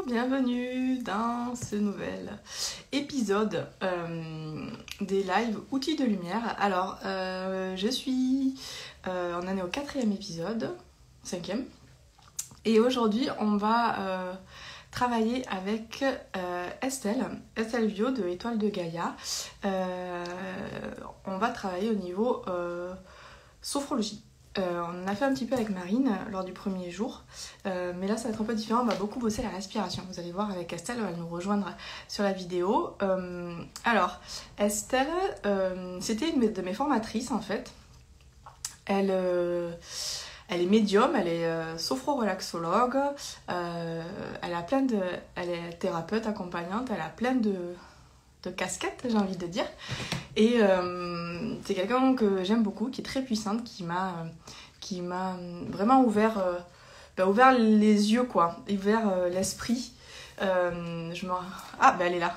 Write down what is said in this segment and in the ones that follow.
bienvenue dans ce nouvel épisode des lives Outils de lumière. Alors, on en est au 4e épisode, 5e, et aujourd'hui on va travailler avec Estelle Viau de Étoile de Gaïa. On va travailler au niveau sophrologie. On a fait un petit peu avec Marine lors du premier jour, mais là ça va être un peu différent, on va beaucoup bosser la respiration. Vous allez voir avec Estelle, elle va nous rejoindre sur la vidéo. Alors, Estelle, c'était une de mes formatrices en fait. Elle est médium, elle est sophro-relaxologue, elle est thérapeute accompagnante, elle a plein de casquettes, j'ai envie de dire. Et c'est quelqu'un que j'aime beaucoup, qui est très puissante, qui m'a vraiment ouvert les yeux, quoi, ouvert l'esprit. Elle est là.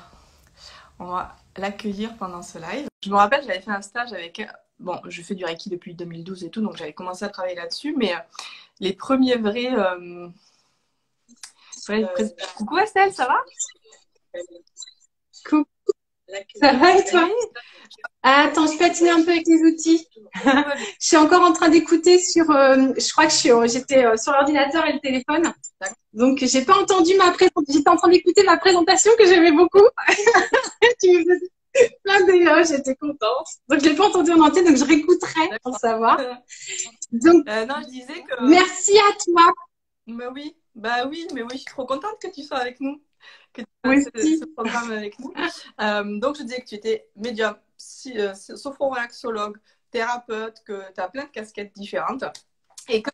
On va l'accueillir pendant ce live. Je me rappelle, j'avais fait un stage avec... Bon, je fais du Reiki depuis 2012 et tout, donc j'avais commencé à travailler là-dessus, mais les premiers vrais... Coucou Estelle, ça va? Coucou, ça va et toi? Attends, je patine un peu avec les outils. Je suis encore en train d'écouter sur... je crois que j'étais sur l'ordinateur et le téléphone. Donc, j'ai pas entendu J'étais en train d'écouter ma présentation que j'aimais beaucoup. Tu me faisais plein d'éloges, j'étais contente. Donc, je l'ai pas entendu en entier, donc je réécouterai pour savoir. Donc, non, je disais que... Merci à toi. Bah oui, mais oui, je suis trop contente que tu sois avec nous, que tu Oui. fasses ce programme avec nous. Donc, je disais que tu étais médium, sophro-relaxologue, thérapeute, que tu as plein de casquettes différentes. Et que,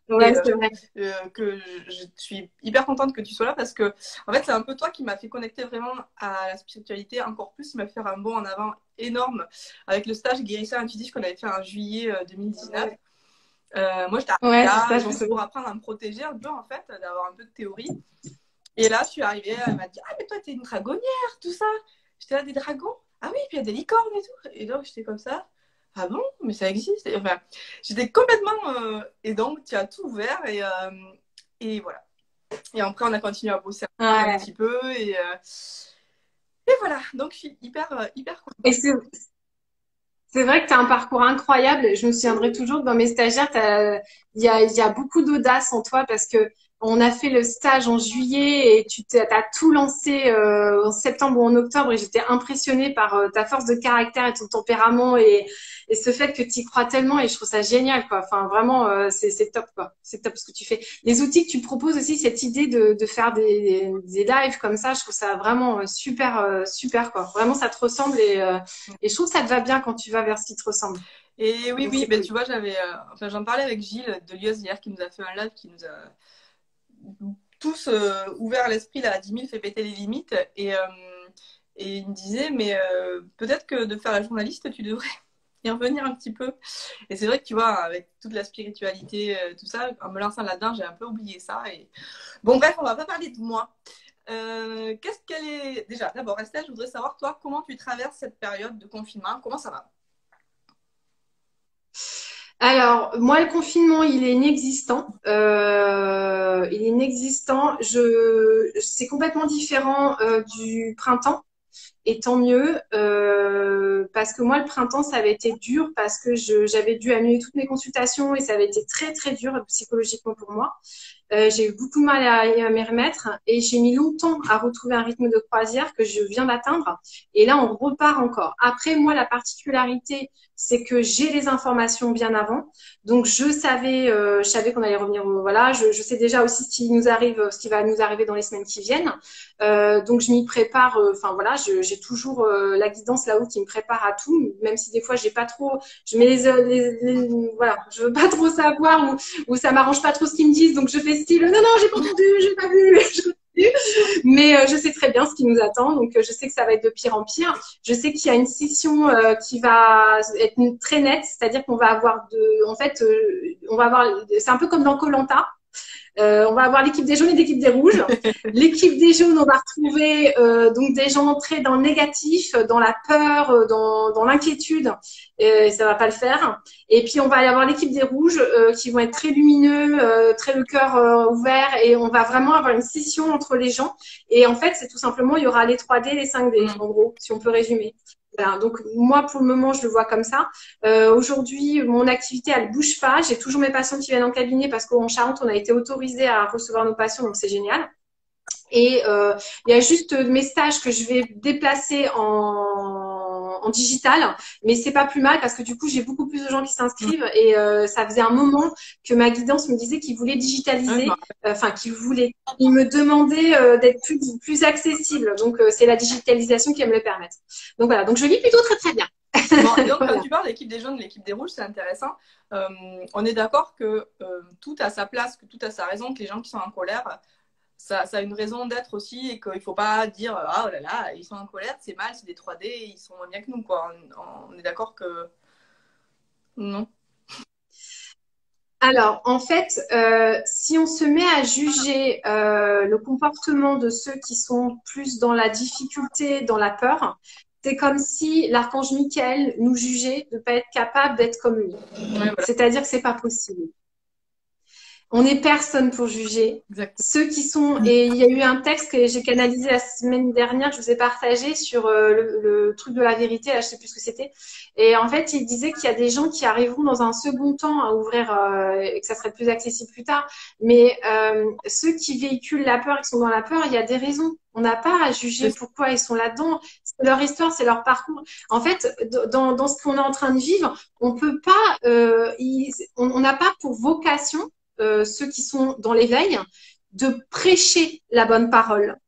je suis hyper contente que tu sois là parce que, en fait, c'est un peu toi qui m'a fait connecter vraiment à la spiritualité encore plus. Il m'a fait un bond en avant énorme avec le stage guérisseur intuitif qu'on avait fait en juillet 2019. Moi, j'étais là juste pour apprendre à me protéger un peu, en fait, d'avoir un peu de théorie. Et là, je suis arrivée, elle m'a dit « Ah, mais toi, t'es une dragonnière, tout ça !» J'étais là, des dragons? Ah oui, puis il y a des licornes et tout. Et donc, j'étais comme ça. Ah bon? Mais ça existe? Enfin, j'étais complètement... Et donc, tu as tout ouvert et voilà. Et après, on a continué à bosser un petit peu et voilà. Donc, je suis hyper contente. Et c'est vrai que tu as un parcours incroyable. Je me souviendrai toujours que dans mes stagiaires, il y a beaucoup d'audace en toi parce que on a fait le stage en juillet et tu as tout lancé en septembre ou en octobre et j'étais impressionnée par ta force de caractère et ton tempérament et ce fait que tu y crois tellement et je trouve ça génial, quoi. Enfin, vraiment, c'est top, quoi. C'est top ce que tu fais. Les outils que tu proposes aussi, cette idée de faire des lives comme ça, je trouve ça vraiment super, quoi. Vraiment, ça te ressemble et je trouve que ça te va bien quand tu vas vers ce qui te ressemble. Et oui, oui, ben, cool. Tu vois, j'en parlais avec Gilles de Lieuse hier qui nous a fait un live qui nous a tous ouvert l'esprit, là, à 10 000 fait péter les limites. Et il me disait, mais peut-être que de faire la journaliste, tu devrais y revenir un petit peu. Et c'est vrai que tu vois, avec toute la spiritualité, tout ça, en me lançant là-dedans, j'ai un peu oublié ça. Et... Bon, bref, on va pas parler de moi. Qu'est-ce qu'elle est... Déjà, d'abord, Estelle, je voudrais savoir, toi, comment tu traverses cette période de confinement? Comment ça va? Alors, moi, le confinement, il est inexistant. Il est inexistant. C'est complètement différent du printemps. Et tant mieux, parce que moi, le printemps, ça avait été dur parce que j'avais dû annuler toutes mes consultations et ça avait été très, très dur psychologiquement pour moi. J'ai eu beaucoup de mal à m'y remettre et j'ai mis longtemps à retrouver un rythme de croisière que je viens d'atteindre. Et là, on repart encore. Après, moi, la particularité, c'est que j'ai les informations bien avant. Donc, je savais qu'on allait revenir. Voilà, je sais déjà aussi ce qui va nous arriver dans les semaines qui viennent. Donc, je m'y prépare. Enfin, voilà, j'ai toujours la guidance là-haut qui me prépare à tout, même si des fois, j'ai pas trop. Je mets voilà, je veux pas trop savoir ou ça m'arrange pas trop ce qu'ils me disent. Donc, je fais style non, j'ai pas entendu, j'ai pas vu. Mais je sais très bien ce qui nous attend, donc je sais que ça va être de pire en pire. Je sais qu'il y a une session qui va être très nette, c'est-à-dire qu'on va avoir on va avoir, c'est un peu comme dans koh On va avoir l'équipe des jaunes et l'équipe des rouges. L'équipe des jaunes, on va retrouver donc des gens très dans le négatif, dans la peur, dans l'inquiétude. Ça va pas le faire. Et puis on va y avoir l'équipe des rouges qui vont être très lumineux, très le cœur ouvert, et on va vraiment avoir une scission entre les gens. Et en fait, c'est tout simplement, il y aura les 3D, les 5D, en gros, si on peut résumer. Voilà, donc moi pour le moment je le vois comme ça. Aujourd'hui mon activité elle bouge pas. J'ai toujours mes patients qui viennent en cabinet parce qu'en Charente on a été autorisé à recevoir nos patients, donc c'est génial. Et il y a juste mes stages que je vais déplacer en digital, mais c'est pas plus mal parce que du coup j'ai beaucoup plus de gens qui s'inscrivent et ça faisait un moment que ma guidance me disait qu'il voulait digitaliser, enfin il me demandait d'être plus accessible, donc c'est la digitalisation qui va me le permettre. Donc voilà, donc je vis plutôt très très bien. Bon, donc quand tu parles de l'équipe des jaunes, l'équipe des rouges, c'est intéressant. On est d'accord que tout a sa place, que tout a sa raison, que les gens qui sont en colère, ça a une raison d'être aussi, et qu'il ne faut pas dire ah oh là là, ils sont en colère, c'est mal, c'est des 3D, ils sont moins bien que nous, quoi. On est d'accord que non. Alors, en fait, si on se met à juger le comportement de ceux qui sont plus dans la difficulté, dans la peur, c'est comme si l'archange Michael nous jugeait de ne pas être capable d'être comme lui. Ouais, voilà. C'est-à-dire que c'est pas possible. On n'est personne pour juger. Exactement. Ceux qui sont... Et il y a eu un texte que j'ai canalisé la semaine dernière, que je vous ai partagé sur le truc de la vérité, là je sais plus ce que c'était. Et en fait, il disait qu'il y a des gens qui arriveront dans un second temps à ouvrir et que ça serait plus accessible plus tard. Mais ceux qui véhiculent la peur, qui sont dans la peur, il y a des raisons. On n'a pas à juger pourquoi ils sont là-dedans. C'est leur histoire, c'est leur parcours. En fait, dans ce qu'on est en train de vivre, on peut pas... on n'a pas pour vocation ceux qui sont dans l'éveil, de prêcher la bonne parole.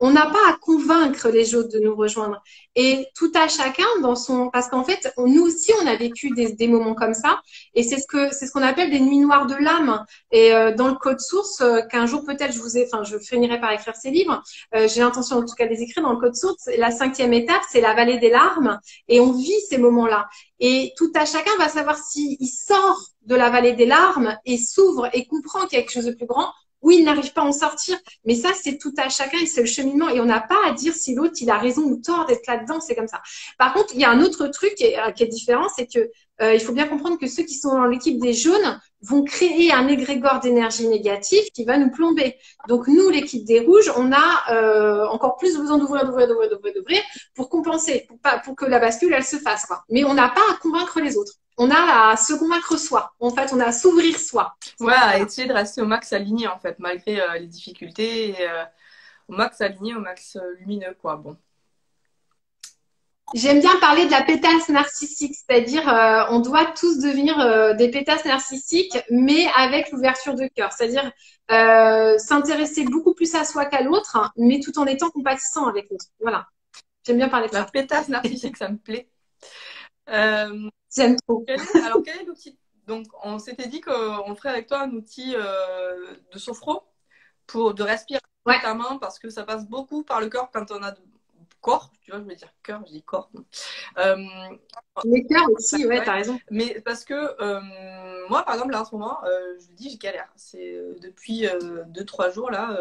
On n'a pas à convaincre les autres de nous rejoindre. Et tout à chacun dans son... Parce qu'en fait, nous aussi, on a vécu des moments comme ça. Et c'est ce qu'on appelle des nuits noires de l'âme. Et dans le code source, qu'un jour peut-être je finirai par écrire ces livres. J'ai l'intention en tout cas de les écrire dans le code source. La 5e étape, c'est la vallée des larmes. Et on vit ces moments-là. Et tout à chacun va savoir s'il sort de la vallée des larmes et s'ouvre et comprend quelque chose de plus grand, ou il n'arrive pas à en sortir. Mais ça, c'est tout à chacun et c'est le cheminement. Et on n'a pas à dire si l'autre, il a raison ou tort d'être là-dedans. C'est comme ça. Par contre, il y a un autre truc qui est différent, c'est que il faut bien comprendre que ceux qui sont dans l'équipe des jaunes vont créer un égrégore d'énergie négative qui va nous plomber. Donc nous, l'équipe des rouges, on a encore plus besoin d'ouvrir pour compenser, pour que la bascule, elle se fasse, quoi. Mais on n'a pas à convaincre les autres. On a à se convaincre soi. En fait, on a à s'ouvrir soi. Ouais, à essayer de rester au max aligné, en fait, malgré les difficultés, et, au max aligné, au max lumineux, quoi. Bon. J'aime bien parler de la pétasse narcissique, c'est-à-dire on doit tous devenir des pétasses narcissiques, mais avec l'ouverture de cœur, c'est-à-dire s'intéresser beaucoup plus à soi qu'à l'autre, hein, mais tout en étant compatissant avec l'autre. Voilà, j'aime bien parler de ça. La pétasse narcissique, ça me plaît. J'aime trop. Alors, quel est l'outil? Donc, on s'était dit qu'on ferait avec toi un outil de sophro de respirer notamment, parce que ça passe beaucoup par le corps quand on a corps, tu vois, je veux dire cœur, je dis corps. Les cœurs aussi, ouais, t'as raison. Mais parce que moi, par exemple, là, en ce moment, je dis, j'ai galère. C'est depuis 2-3 jours, là.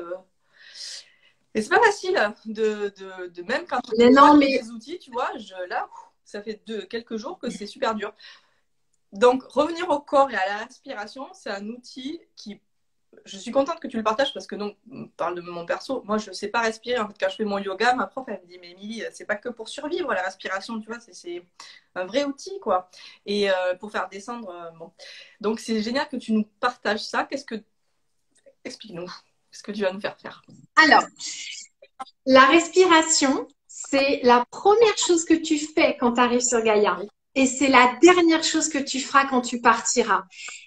Et c'est pas facile de même quand on a des outils, tu vois, là, ça fait quelques jours que c'est super dur. Donc, revenir au corps et à la respiration, c'est un outil qui... Je suis contente que tu le partages parce que, donc, on parle de mon perso. Moi, je ne sais pas respirer. En fait, quand je fais mon yoga, ma prof, elle me dit, mais Émilie, c'est pas que pour survivre la respiration, tu vois, c'est un vrai outil, quoi. Et pour faire descendre, bon. Donc, c'est génial que tu nous partages ça. Explique-nous. Qu'est-ce que tu vas nous faire faire? Alors, la respiration, c'est la première chose que tu fais quand tu arrives sur Gaïa. Et c'est la dernière chose que tu feras quand tu partiras.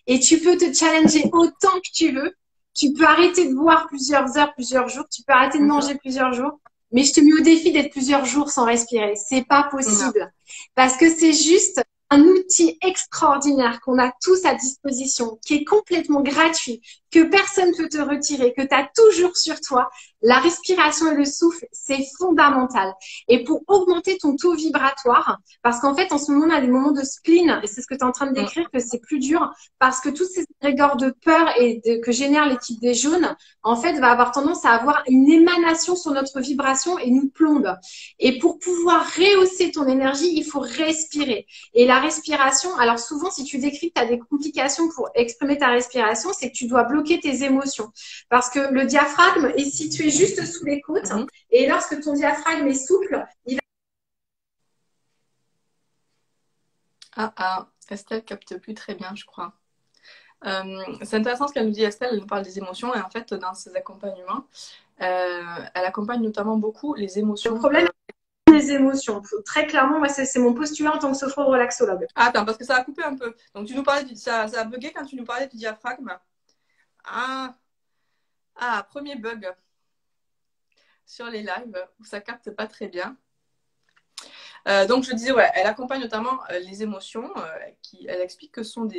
Et tu peux te challenger autant que tu veux. Tu peux arrêter de boire plusieurs heures, plusieurs jours. Tu peux arrêter de manger plusieurs jours. Mais je te mets au défi d'être plusieurs jours sans respirer. C'est pas possible. Parce que c'est juste un outil extraordinaire qu'on a tous à disposition, qui est complètement gratuit. que personne ne peut te retirer, que tu as toujours sur toi, la respiration et le souffle, c'est fondamental. Et pour augmenter ton taux vibratoire, parce qu'en fait, en ce moment, on a des moments de spleen, et c'est ce que tu es en train de décrire, que c'est plus dur, parce que tous ces égrégores de peur que génère l'équipe des jaunes, en fait, va avoir tendance à avoir une émanation sur notre vibration et nous plombe. Et pour pouvoir rehausser ton énergie, il faut respirer. Et la respiration, alors souvent, si tu décris que tu as des complications pour exprimer ta respiration, c'est que tu dois bloquer tes émotions. Parce que le diaphragme est situé juste sous les côtes. Et lorsque ton diaphragme est souple, il va... Estelle capte plus très bien, je crois. C'est intéressant ce qu'elle nous dit, Estelle. Elle nous parle des émotions. Et en fait, dans ses accompagnements, elle accompagne notamment beaucoup les émotions. Le problème, les émotions. Très clairement, moi, c'est mon postulat en tant que sophrorelaxologue. Attends, parce que ça a coupé un peu. Donc, tu nous parlais, ça a bugué quand tu nous parlais du diaphragme. Premier bug sur les lives où ça capte pas très bien. Donc, je disais, ouais, elle accompagne notamment les émotions. Elle explique que ce sont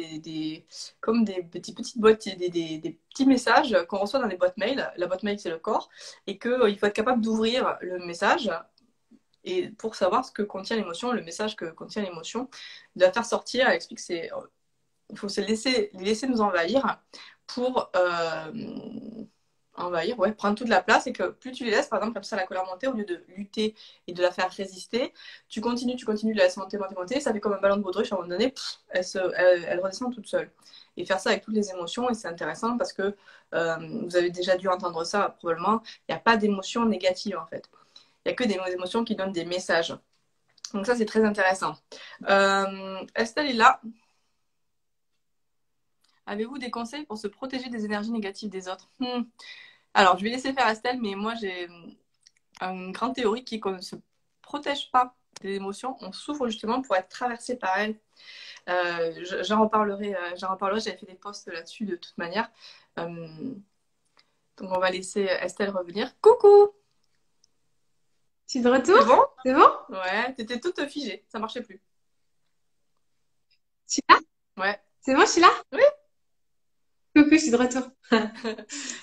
comme des petites boîtes, des petits messages qu'on reçoit dans les boîtes mail. La boîte mail, c'est le corps. Et qu'il faut être capable d'ouvrir le message. Et pour savoir ce que contient l'émotion, le message que contient l'émotion, de la faire sortir. Elle explique qu'il faut les laisser nous envahir pour prendre toute la place, et que plus tu les laisses, par exemple, comme ça, la colère monter, au lieu de lutter et de la faire résister, tu continues de la laisser monter, ça fait comme un ballon de baudruche, à un moment donné, elle redescend toute seule. Et faire ça avec toutes les émotions, et c'est intéressant parce que vous avez déjà dû entendre ça, probablement, il n'y a pas d'émotions négatives, en fait. Il n'y a que des émotions qui donnent des messages. Donc ça, c'est très intéressant. Estelle est là. Avez-vous des conseils pour se protéger des énergies négatives des autres? Alors, je vais laisser faire Estelle, mais moi, j'ai une grande théorie qui est qu'on ne se protège pas des émotions. On souffre justement pour être traversé par elles. J'en reparlerai. J'avais fait des posts là-dessus de toute manière. Donc, on va laisser Estelle revenir. Coucou! Tu es de retour? C'est bon? C'est bon? Ouais, t'étais toute figée. Ça marchait plus. Tu es là? Ouais. C'est bon, je suis là? Oui. Coucou, je suis de retour.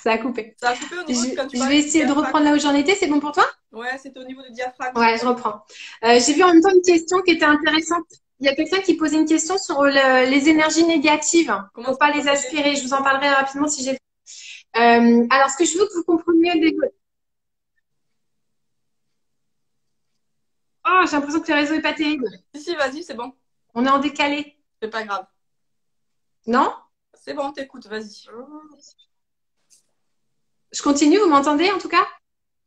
Ça a coupé. Ça a coupé au niveau de quand tu Je vais essayer de reprendre là où j'en étais. C'est bon pour toi? Ouais, c'était au niveau du diaphragme. Ouais, je reprends. J'ai vu en même temps une question qui était intéressante. Il y a quelqu'un qui posait une question sur les énergies négatives. Comment ne pas les aspirer. Je vous en parlerai rapidement si j'ai. Alors, ce que je veux que vous compreniez. Oh, j'ai l'impression que le réseau est pas terrible. Si, vas-y, c'est bon. On est en décalé. C'est pas grave. Non? C'est bon, t'écoutes, vas-y. Je continue, vous m'entendez en tout cas?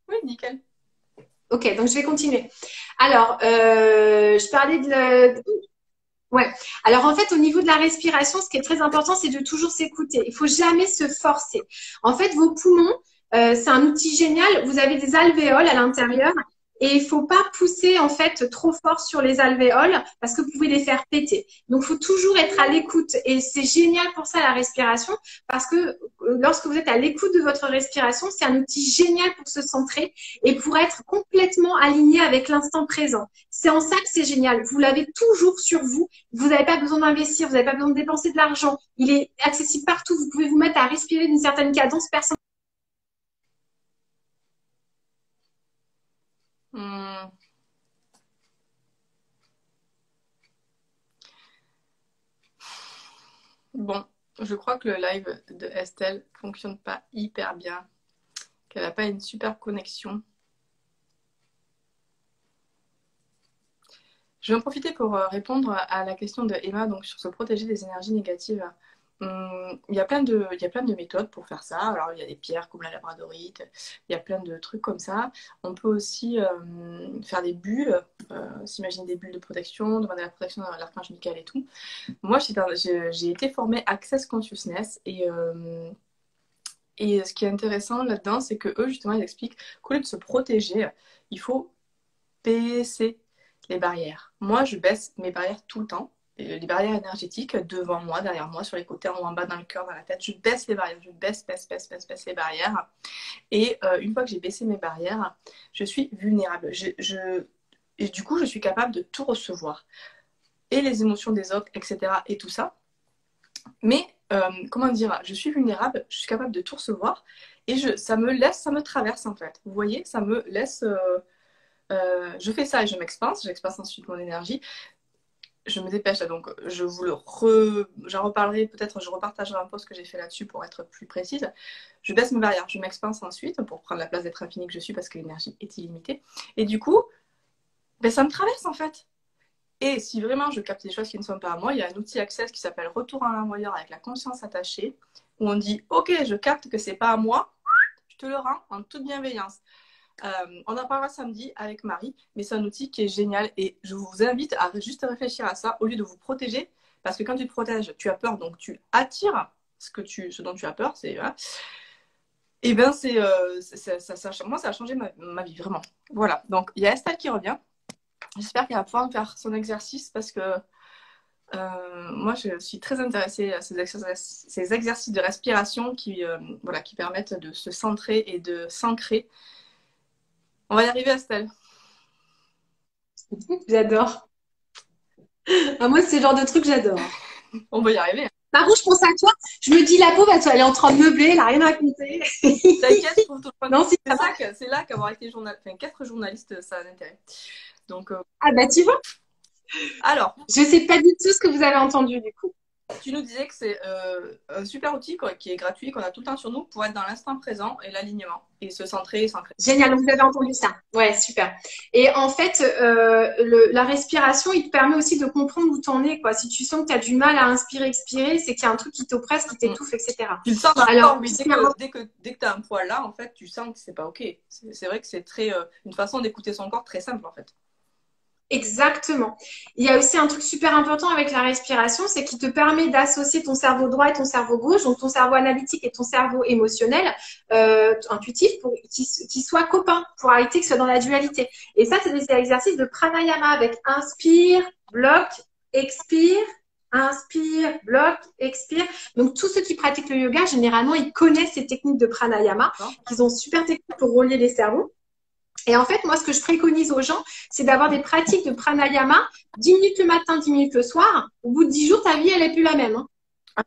Oui, nickel. Ok, donc je vais continuer. Alors, je parlais de... Ouais. Alors en fait, au niveau de la respiration, ce qui est très important, c'est de toujours s'écouter. Il faut jamais se forcer. En fait, vos poumons, c'est un outil génial. Vous avez des alvéoles à l'intérieur. Et il faut pas pousser en fait trop fort sur les alvéoles parce que vous pouvez les faire péter. Donc, il faut toujours être à l'écoute. Et c'est génial pour ça la respiration parce que lorsque vous êtes à l'écoute de votre respiration, c'est un outil génial pour se centrer et pour être complètement aligné avec l'instant présent. C'est en ça que c'est génial. Vous l'avez toujours sur vous. Vous n'avez pas besoin d'investir, vous n'avez pas besoin de dépenser de l'argent. Il est accessible partout. Vous pouvez vous mettre à respirer d'une certaine cadence. Personne. Bon, je crois que le live de Estelle fonctionne pas hyper bien, qu'elle n'a pas une super connexion. Je vais en profiter pour répondre à la question de Emma, donc sur se protéger des énergies négatives. Il y a plein de méthodes pour faire ça. Alors, il y a des pierres comme la labradorite, il y a plein de trucs comme ça. On peut aussi faire des bulles, s'imaginer des bulles de protection, demander la protection de l'archange Michael et tout. Moi, j'ai été formée Access Consciousness et ce qui est intéressant là-dedans, c'est que eux, justement, ils expliquent qu'au lieu de se protéger, il faut baisser les barrières. Moi, je baisse mes barrières tout le temps. Les barrières énergétiques devant moi, derrière moi, sur les côtés, en haut, en bas, dans le cœur, dans la tête. Je baisse les barrières. Je baisse les barrières. Et une fois que j'ai baissé mes barrières, je suis vulnérable. Et du coup, je suis capable de tout recevoir. Et les émotions des autres, etc. Et tout ça. Mais comment dire, je suis vulnérable, je suis capable de tout recevoir et ça me traverse en fait. Vous voyez, ça me laisse. Je fais ça et j'expanse ensuite mon énergie. Je me dépêche, donc j'en reparlerai peut-être, je repartagerai un post que j'ai fait là-dessus pour être plus précise. Je baisse mes barrières, je m'expanse ensuite pour prendre la place d'être infini que je suis parce que l'énergie est illimitée. Et du coup, ben, ça me traverse en fait. Et si vraiment je capte des choses qui ne sont pas à moi, il y a un outil Access qui s'appelle Retour à l'envoyeur avec la conscience attachée, où on dit ok, je capte que c'est pas à moi, je te le rends en toute bienveillance. On en parlera samedi avec Marie, mais c'est un outil qui est génial et je vous invite à juste réfléchir à ça au lieu de vous protéger, parce que quand tu te protèges, tu as peur, donc tu attires ce dont tu as peur. Voilà. Et bien, moi, ça a changé ma vie, vraiment. Voilà, donc il y a Estelle qui revient. J'espère qu'elle va pouvoir faire son exercice parce que moi, je suis très intéressée à ces exercices de respiration voilà, qui permettent de se centrer et de s'ancrer. On va y arriver, Estelle. J'adore. Ah, moi, c'est le genre de truc que j'adore. On va y arriver. Par contre, je pense à toi. Je me dis, la pauvre, elle est en train de meubler, elle n'a rien à raconter. T'inquiète, pour tout le monde. Non, c'est là qu'avoir été qu'être journaliste, ça a un intérêt. Donc, ah bah tu vois. Alors. Je sais pas du tout ce que vous avez entendu du coup. Tu nous disais que c'est un super outil qui est gratuit, qu'on a tout le temps sur nous pour être dans l'instant présent et l'alignement et se centrer et s'ancrer. Génial, vous avez entendu ça. Ouais, super. Et en fait, la respiration, il te permet aussi de comprendre où t'en es, quoi. Si tu sens que tu as du mal à inspirer, expirer, c'est qu'il y a un truc qui t'oppresse, qui t'étouffe, etc. Tu le sens dans le corps, oui. Dès que tu as un poids là, en fait, tu sens que c'est pas OK. C'est vrai que c'est très une façon d'écouter son corps très simple, en fait. Exactement. Il y a aussi un truc super important avec la respiration, c'est qu'il te permet d'associer ton cerveau droit et ton cerveau gauche, donc ton cerveau analytique et ton cerveau émotionnel, intuitif, pour qu'ils soient copains, pour arrêter que ce soit dans la dualité. Et ça, c'est des exercices de pranayama avec inspire, bloc, expire, inspire, bloc, expire. Donc, tous ceux qui pratiquent le yoga, généralement, ils connaissent ces techniques de pranayama, qui sont super techniques pour relier les cerveaux. Et en fait, moi, ce que je préconise aux gens, c'est d'avoir des pratiques de pranayama 10 minutes le matin, 10 minutes le soir. Au bout de 10 jours, ta vie, elle n'est plus la même. Hein.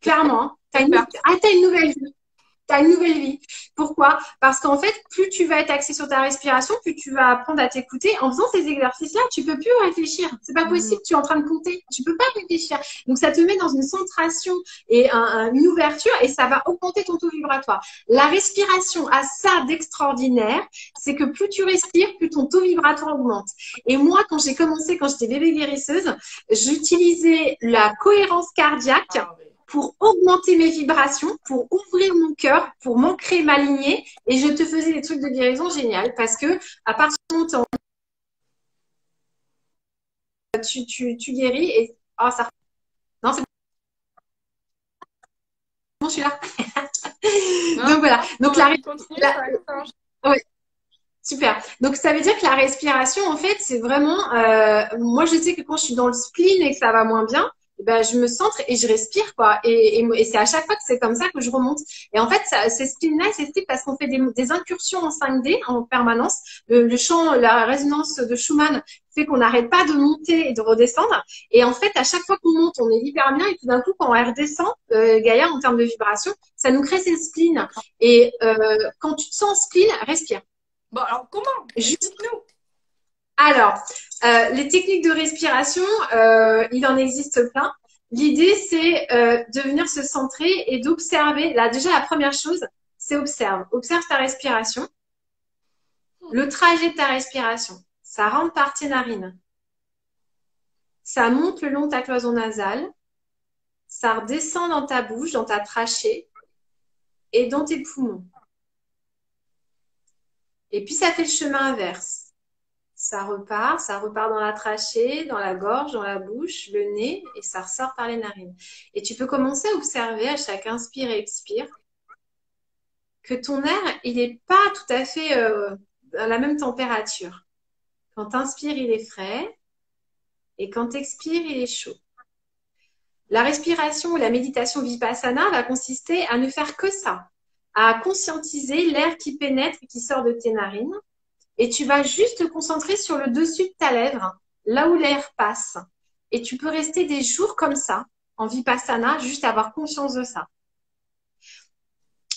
Clairement. Hein. T'as une nouvelle vie. Tu as une nouvelle vie. Pourquoi? Parce qu'en fait, plus tu vas être axé sur ta respiration, plus tu vas apprendre à t'écouter. En faisant ces exercices-là, tu peux plus réfléchir. C'est pas possible, tu es en train de compter. Tu peux pas réfléchir. Donc, ça te met dans une centration et une ouverture et ça va augmenter ton taux vibratoire. La respiration a ça d'extraordinaire, c'est que plus tu respires, plus ton taux vibratoire augmente. Et moi, quand j'étais bébé guérisseuse, j'utilisais la cohérence cardiaque pour augmenter mes vibrations, pour ouvrir mon cœur, pour m'ancrer, m'aligner. Et je te faisais des trucs de guérison génial parce que à partir du moment où tu guéris et ça. Non, c'est bon, je suis là. Donc voilà. Donc ouais. Super. Donc ça veut dire que la respiration, en fait, c'est vraiment. Moi, je sais que quand je suis dans le spleen et que ça va moins bien, ben, je me centre et je respire, quoi. Et c'est à chaque fois que c'est comme ça que je remonte. Et en fait, ces spleens-là, c'est parce qu'on fait des incursions en 5D en permanence. Le champ, la résonance de Schumann fait qu'on n'arrête pas de monter et de redescendre. Et en fait, à chaque fois qu'on monte, on est hyper bien. Et tout d'un coup, quand on redescend, Gaïa, en termes de vibration, ça nous crée ces spleens. Et quand tu te sens en spleen, respire. Bon, alors comment? Explique-nous. Alors, les techniques de respiration, il en existe plein. L'idée, c'est de venir se centrer et d'observer. Là, déjà, la première chose, c'est observe. Observe ta respiration. Le trajet de ta respiration. Ça rentre par tes narines. Ça monte le long de ta cloison nasale. Ça redescend dans ta bouche, dans ta trachée et dans tes poumons. Et puis, ça fait le chemin inverse. Ça repart dans la trachée, dans la gorge, dans la bouche, le nez, et ça ressort par les narines. Et tu peux commencer à observer à chaque inspire et expire que ton air, il n'est pas tout à fait à la même température. Quand tu inspires, il est frais, et quand tu expires, il est chaud. La respiration ou la méditation vipassana va consister à ne faire que ça, à conscientiser l'air qui pénètre et qui sort de tes narines. Et tu vas juste te concentrer sur le dessus de ta lèvre, là où l'air passe. Et tu peux rester des jours comme ça, en Vipassana, juste avoir conscience de ça.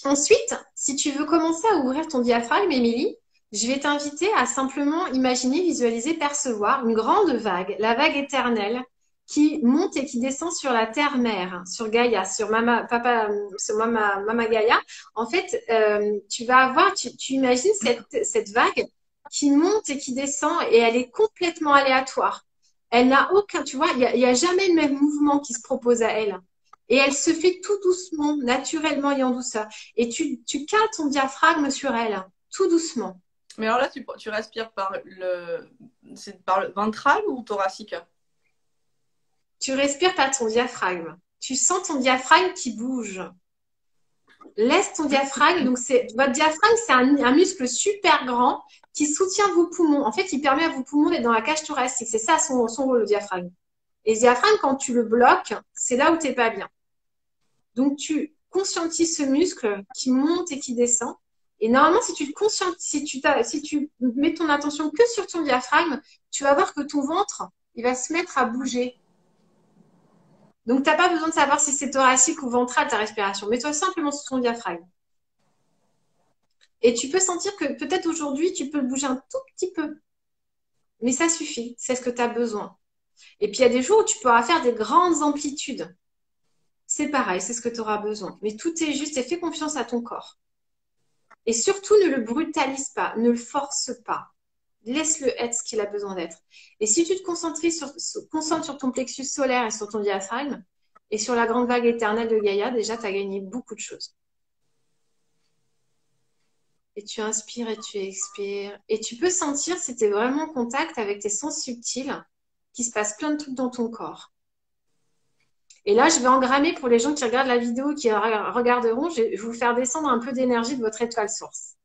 Ensuite, si tu veux commencer à ouvrir ton diaphragme, Émilie, je vais t'inviter à simplement imaginer, visualiser, percevoir une grande vague, la vague éternelle, qui monte et qui descend sur la terre-mère, sur Gaïa, sur Mama Gaïa. En fait, tu vas avoir, tu imagines cette vague qui monte et qui descend et elle est complètement aléatoire. Elle n'a aucun, tu vois, il y a jamais le même mouvement qui se propose à elle. Et elle se fait tout doucement, naturellement et en douceur. Et tu cales ton diaphragme sur elle, tout doucement. Mais alors là, tu respires par le ventral ou thoracique? Tu respires par ton diaphragme. Tu sens ton diaphragme qui bouge. Laisse ton diaphragme. Donc, votre diaphragme, c'est un muscle super grand qui soutient vos poumons. En fait, il permet à vos poumons d'être dans la cage thoracique. C'est ça son rôle, le diaphragme. Et le diaphragme, quand tu le bloques, c'est là où tu n'es pas bien. Donc, tu conscientises ce muscle qui monte et qui descend. Et normalement, si tu mets ton attention que sur ton diaphragme, tu vas voir que ton ventre, il va se mettre à bouger. Donc, tu n'as pas besoin de savoir si c'est thoracique ou ventral ta respiration. Mets-toi simplement sur ton diaphragme. Et tu peux sentir que peut-être aujourd'hui, tu peux le bouger un tout petit peu. Mais ça suffit, c'est ce que tu as besoin. Et puis, il y a des jours où tu pourras faire des grandes amplitudes. C'est pareil, c'est ce que tu auras besoin. Mais tout est juste et fais confiance à ton corps. Et surtout, ne le brutalise pas, ne le force pas. Laisse-le être ce qu'il a besoin d'être. Et si tu te concentres sur ton plexus solaire et sur ton diaphragme, et sur la grande vague éternelle de Gaïa, déjà, tu as gagné beaucoup de choses. Et tu inspires et tu expires. Et tu peux sentir, si tu es vraiment en contact avec tes sens subtils, qu'il se passe plein de trucs dans ton corps. Et là, je vais engrammer pour les gens qui regardent la vidéo, qui regarderont, je vais vous faire descendre un peu d'énergie de votre étoile source.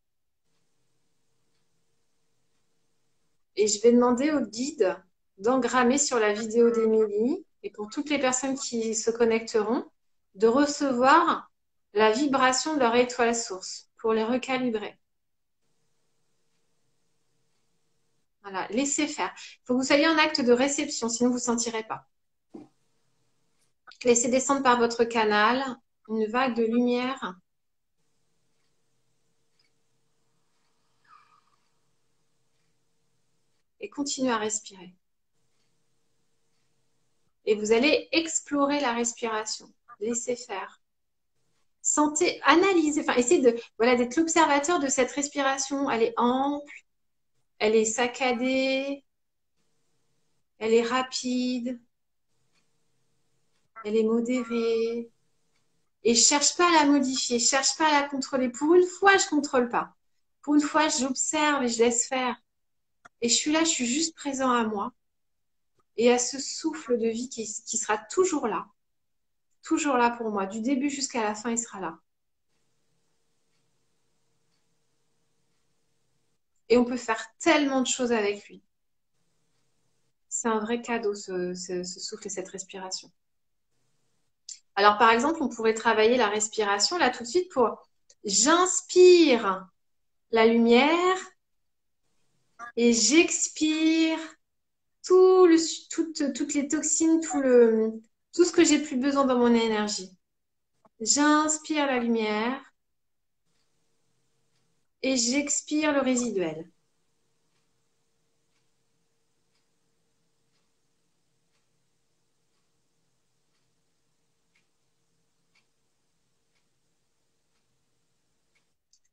Et je vais demander au guide d'engrammer sur la vidéo d'Émilie, et pour toutes les personnes qui se connecteront, de recevoir la vibration de leur étoile source pour les recalibrer. Voilà, laissez faire. Il faut que vous soyez en acte de réception, sinon vous ne sentirez pas. Laissez descendre par votre canal une vague de lumière. Et continuez à respirer. Et vous allez explorer la respiration. Laissez faire. Sentez, analysez, enfin, essayez d'être l'observateur de cette respiration. Elle est ample, elle est saccadée, elle est rapide, elle est modérée. Et je cherche pas à la modifier, je cherche pas à la contrôler. Pour une fois, je contrôle pas. Pour une fois, j'observe et je laisse faire. Et je suis là, je suis juste présent à moi. Et à ce souffle de vie qui sera toujours là pour moi. Du début jusqu'à la fin, il sera là. Et on peut faire tellement de choses avec lui. C'est un vrai cadeau, ce souffle et cette respiration. Alors, par exemple, on pourrait travailler la respiration là tout de suite pour j'inspire la lumière et j'expire toutes les toxines, tout ce que j'ai plus besoin dans mon énergie. J'inspire la lumière et j'expire le résiduel.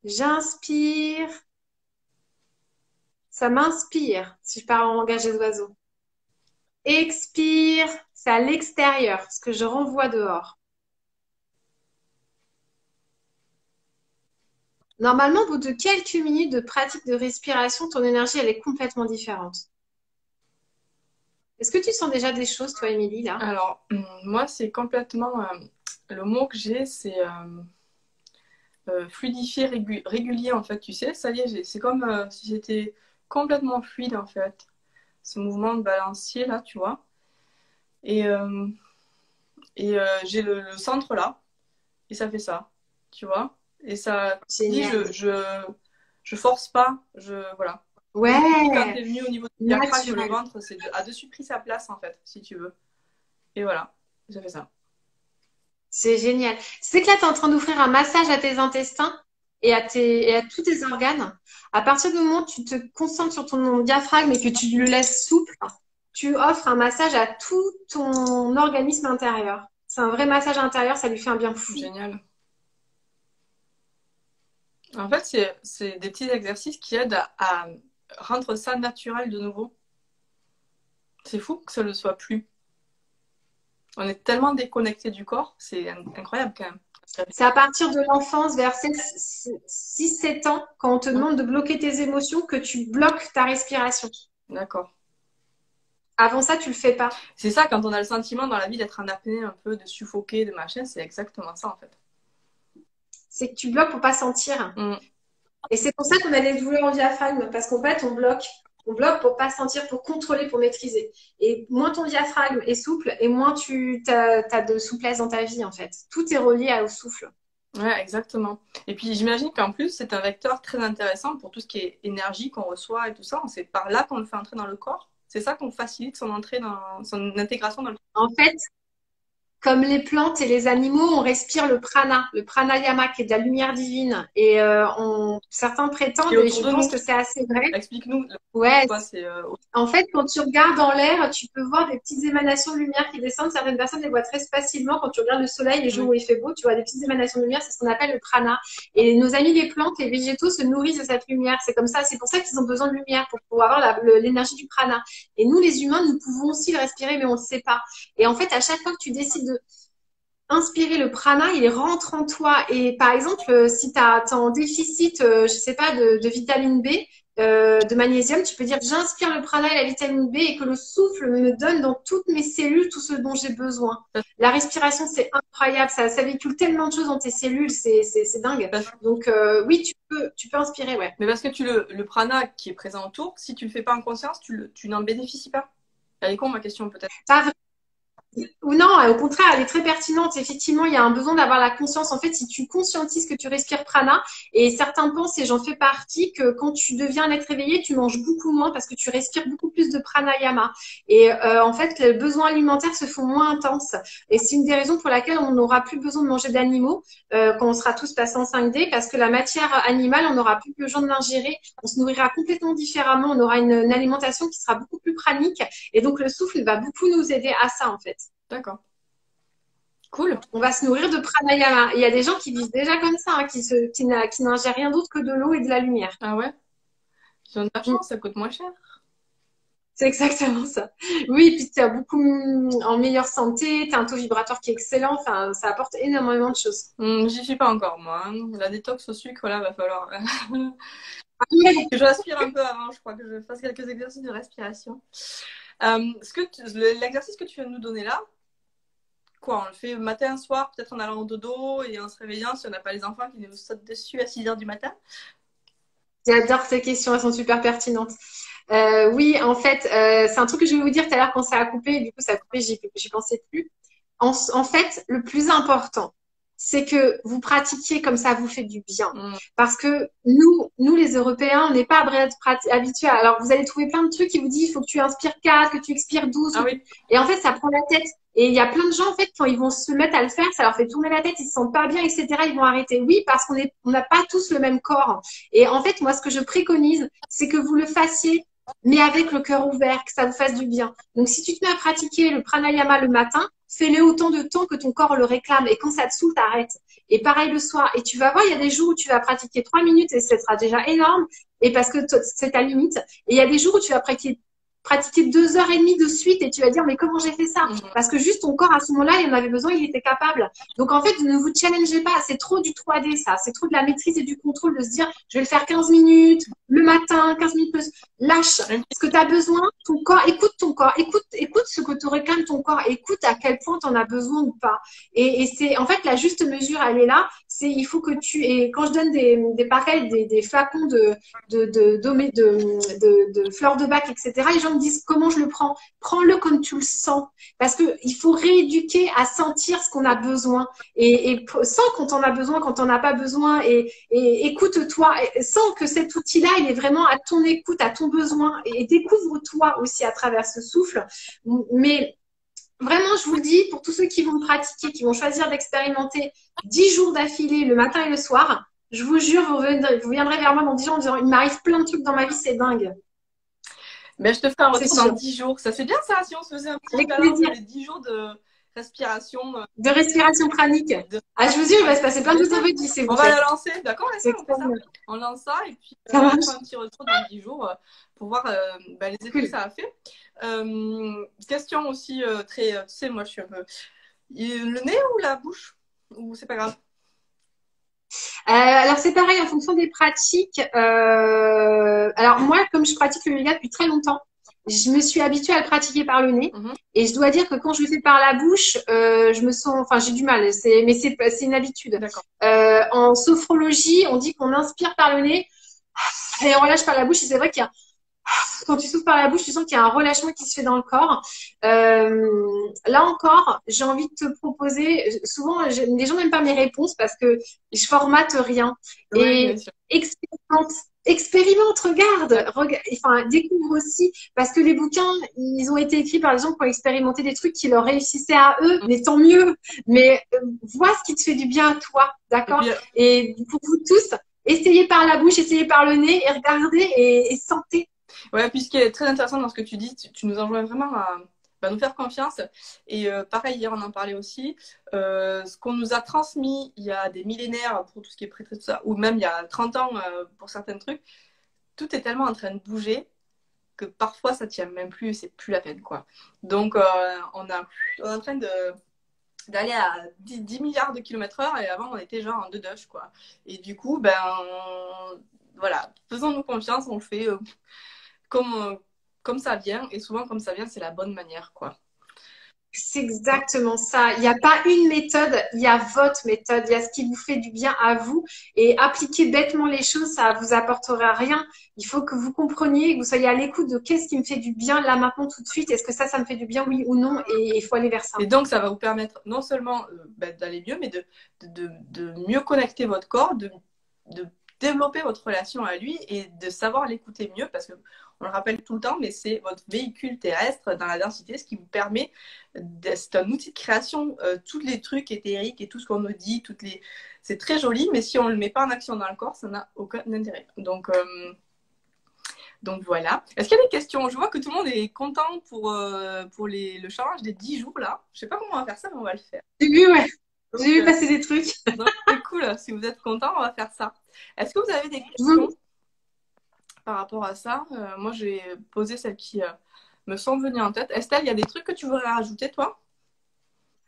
J'inspire, ça m'inspire si je parle en langage des oiseaux. Expire, c'est à l'extérieur, ce que je renvoie dehors. Normalement, au bout de quelques minutes de pratique de respiration, ton énergie, elle est complètement différente. Est-ce que tu sens déjà des choses, toi, Émilie, là? Alors, moi, c'est complètement... le mot que j'ai, c'est fluidifié, régulier, en fait. Tu sais, ça y est, c'est comme si j'étais complètement fluide, en fait. Ce mouvement de balancier, là, tu vois. Et j'ai le centre là, et ça fait ça, tu vois. Et ça dit, je force pas, voilà. Ouais. Quand t'es venu au niveau du diaphragme, le ventre, c'est a dessus pris sa place, en fait, si tu veux. Et voilà, ça fait ça. C'est génial. C'est que là, tu es en train d'offrir un massage à tes intestins et à tous tes organes. À partir du moment où tu te concentres sur ton diaphragme et que tu le laisses souple, tu offres un massage à tout ton organisme intérieur. C'est un vrai massage intérieur, ça lui fait un bien fou. Génial. En fait, c'est des petits exercices qui aident à rendre ça naturel de nouveau. C'est fou que ça ne le soit plus. On est tellement déconnecté du corps, c'est incroyable quand même. C'est à partir de l'enfance, vers 6-7 ans, quand on te demande de bloquer tes émotions, que tu bloques ta respiration. D'accord. Avant ça, tu le fais pas. C'est ça, quand on a le sentiment dans la vie d'être en apnée, un peu, de suffoquer, de machin, c'est exactement ça en fait. C'est que tu bloques pour pas sentir. Et c'est pour ça qu'on a des douleurs au diaphragme, parce qu'en fait, on bloque. On bloque pour pas sentir, pour contrôler, pour maîtriser. Et moins ton diaphragme est souple, et moins tu as de souplesse dans ta vie, en fait. Tout est relié au souffle. Ouais, exactement. Et puis j'imagine qu'en plus, c'est un vecteur très intéressant pour tout ce qui est énergie qu'on reçoit et tout ça. C'est par là qu'on le fait entrer dans le corps. C'est ça qu'on facilite son entrée son intégration dans le corps. En fait, comme les plantes et les animaux, on respire le pranayama, qui est de la lumière divine. Et certains prétendent, et je pense que c'est assez vrai. Explique-nous. Ouais. En fait, quand tu regardes dans l'air, tu peux voir des petites émanations de lumière qui descendent. Certaines personnes les voient très facilement. Quand tu regardes le soleil, les jours où il fait beau, tu vois des petites émanations de lumière. C'est ce qu'on appelle le prana. Et nos amis les plantes, les végétaux se nourrissent de cette lumière. C'est comme ça. C'est pour ça qu'ils ont besoin de lumière pour pouvoir avoir l'énergie du prana. Et nous, les humains, nous pouvons aussi le respirer, mais on ne sait pas. Et en fait, à chaque fois que tu décides de inspirer le prana, il rentre en toi. Et par exemple, si tu as en déficit, je sais pas, de vitamine B, de magnésium, tu peux dire j'inspire le prana et la vitamine B et que le souffle me donne dans toutes mes cellules tout ce dont j'ai besoin. La respiration, c'est incroyable, ça véhicule tellement de choses dans tes cellules, c'est dingue. Donc oui, tu peux inspirer, ouais. Mais parce que le prana qui est présent autour, si tu le fais pas en conscience, tu n'en bénéficies pas. Elle est con ma question peut-être. Pas vrai. Ou non, au contraire, elle est très pertinente. Effectivement, il y a un besoin d'avoir la conscience. En fait, si tu conscientises que tu respires prana, et certains pensent, et j'en fais partie, que quand tu deviens un être éveillé, tu manges beaucoup moins parce que tu respires beaucoup plus de pranayama. Et en fait, les besoins alimentaires se font moins intenses. Et c'est une des raisons pour laquelle on n'aura plus besoin de manger d'animaux quand on sera tous passés en 5D, parce que la matière animale, on n'aura plus besoin de l'ingérer. On se nourrira complètement différemment. On aura une alimentation qui sera beaucoup plus pranique. Et donc, le souffle va beaucoup nous aider à ça, en fait. D'accord. Cool. On va se nourrir de pranayama. Il y a des gens qui vivent déjà comme ça, hein, qui n'ingèrent rien d'autre que de l'eau et de la lumière. Ah ouais? Ils ont de la chance, ça coûte moins cher. C'est exactement ça. Oui, puis tu es beaucoup en meilleure santé, tu as un taux vibratoire qui est excellent, enfin, ça apporte énormément de choses. J'y suis pas encore, moi. Hein. La détox au sucre, là, va falloir que je respire un peu avant, je crois que je fasse quelques exercices de respiration. L'exercice que tu viens de nous donner là, quoi, on le fait matin, soir, peut-être en allant au dodo et en se réveillant si on n'a pas les enfants qui nous sautent dessus à 6 h du matin? J'adore ces questions, elles sont super pertinentes. Oui, en fait, c'est un truc que je vais vous dire tout à l'heure quand ça a coupé, du coup ça a coupé, j'y pensais plus. En fait, le plus important, c'est que vous pratiquiez comme ça vous fait du bien. Parce que nous les Européens, on n'est pas habitués. Alors, vous allez trouver plein de trucs qui vous disent il faut que tu inspires 4, que tu expires 12. Ah oui. Et en fait, ça prend la tête. Et il y a plein de gens, en fait, quand ils vont se mettre à le faire, ça leur fait tourner la tête, ils se sentent pas bien, etc. Ils vont arrêter. Oui, parce on n'a pas tous le même corps. Et en fait, moi, ce que je préconise, c'est que vous le fassiez, mais avec le cœur ouvert, que ça vous fasse du bien. Donc, si tu te mets à pratiquer le pranayama le matin, fais-le autant de temps que ton corps le réclame. Et quand ça te saoule, t'arrêtes. Et pareil le soir. Et tu vas voir, il y a des jours où tu vas pratiquer 3 minutes et ce sera déjà énorme. Et parce que c'est ta limite. Et il y a des jours où tu vas pratiquer 2 h30 de suite et tu vas dire mais comment j'ai fait ça? Parce que juste ton corps à ce moment-là, il en avait besoin, il était capable. Donc en fait, ne vous challengez pas, c'est trop du 3D ça, c'est trop de la maîtrise et du contrôle de se dire je vais le faire 15 minutes le matin, 15 minutes plus. Lâche ce que tu as besoin, ton corps, écoute ton corps, écoute ce que te réclame ton corps, écoute à quel point tu en as besoin ou pas. Et c'est en fait la juste mesure, elle est là, c'est il faut que et quand je donne des pareils, des flacons de fleurs de bac, etc., les gens me disent comment je le prends. Prends-le comme tu le sens. Parce que il faut rééduquer à sentir ce qu'on a besoin. Et sens quand on a besoin, quand on n'a pas besoin. Et écoute-toi. Sens que cet outil-là, il est vraiment à ton écoute, à ton besoin. Et découvre-toi aussi à travers ce souffle. Mais vraiment, je vous le dis, pour tous ceux qui vont pratiquer, qui vont choisir d'expérimenter 10 jours d'affilée, le matin et le soir, je vous jure, vous viendrez vers moi dans 10 jours en disant, il m'arrive plein de trucs dans ma vie, c'est dingue. Mais je te ferai un C'est retour dans sûr. 10 jours. Ça serait bien ça, si on se faisait un petit Avec challenge plaisir. des 10 jours de respiration. De respiration pranique. Ah, je vous jure, il va se passer plein de choses dans votre vie, si On vous va faites. la lancer, d'accord, C'est on fait ça. extraordinaire. On lance ça et puis Ça on marche. fait un petit retour dans 10 jours pour voir les effets Cool. que ça a fait. Question aussi très, tu sais, moi je suis un peu... Le nez ou la bouche? Ou c'est pas grave? Alors c'est pareil en fonction des pratiques. Alors moi, comme je pratique le yoga depuis très longtemps, je me suis habituée à le pratiquer par le nez. Et je dois dire que quand je le fais par la bouche, je me sens, enfin j'ai du mal. Mais c'est une habitude. En sophrologie, on dit qu'on inspire par le nez et on relâche par la bouche. Et c'est vrai qu'il y a quand tu souffles par la bouche, tu sens qu'il y a un relâchement qui se fait dans le corps. Là encore, j'ai envie de te proposer. Souvent, les gens n'aiment pas mes réponses parce que je formate rien. Et expérimente, regarde, enfin, découvre aussi. Parce que les bouquins, ils ont été écrits par les gens pour expérimenter des trucs qui leur réussissaient à eux, mais tant mieux. Mais vois ce qui te fait du bien à toi, d'accord? Et pour vous tous, essayez par la bouche, essayez par le nez et regardez et sentez. Ouais, puis ce qui est très intéressant dans ce que tu dis, tu nous enjoins vraiment à nous faire confiance. Et pareil, hier on en parlait aussi. Ce qu'on nous a transmis il y a des millénaires pour tout ce qui est prêtré, tout ça, ou même il y a 30 ans pour certains trucs, tout est tellement en train de bouger que parfois ça tient même plus, c'est plus la peine, quoi. Donc on est en train d'aller à 10 milliards de kilomètres/heure et avant on était genre en 2 quoi. Et du coup, voilà, faisons-nous confiance, on le fait comme ça vient, et souvent comme ça vient, c'est la bonne manière, quoi. C'est exactement ça. Il n'y a pas une méthode, il y a votre méthode, il y a ce qui vous fait du bien à vous. Et appliquer bêtement les choses, ça vous apportera rien. Il faut que vous compreniez, que vous soyez à l'écoute de qu'est-ce qui me fait du bien là maintenant tout de suite. Est-ce que ça me fait du bien, oui ou non? Et il faut aller vers ça. Et donc, ça va vous permettre non seulement d'aller mieux, mais de mieux connecter votre corps, de développer votre relation à lui et de savoir l'écouter mieux, parce que on le rappelle tout le temps, mais c'est votre véhicule terrestre dans la densité, ce qui vous permet, c'est un outil de création, tous les trucs éthériques et tout ce qu'on nous dit, c'est très joli, mais si on ne le met pas en action dans le corps, ça n'a aucun intérêt. Donc voilà. Est-ce qu'il y a des questions? Je vois que tout le monde est content pour le challenge des 10 jours là. Je sais pas comment on va faire ça, mais on va le faire. J'ai vu, ouais. J'ai vu passer des trucs. Donc c'est cool. Si vous êtes content, on va faire ça. Est-ce que vous avez des questions par rapport à ça? Moi, j'ai posé celles qui me sont venues en tête. Estelle, il y a des trucs que tu voudrais rajouter, toi?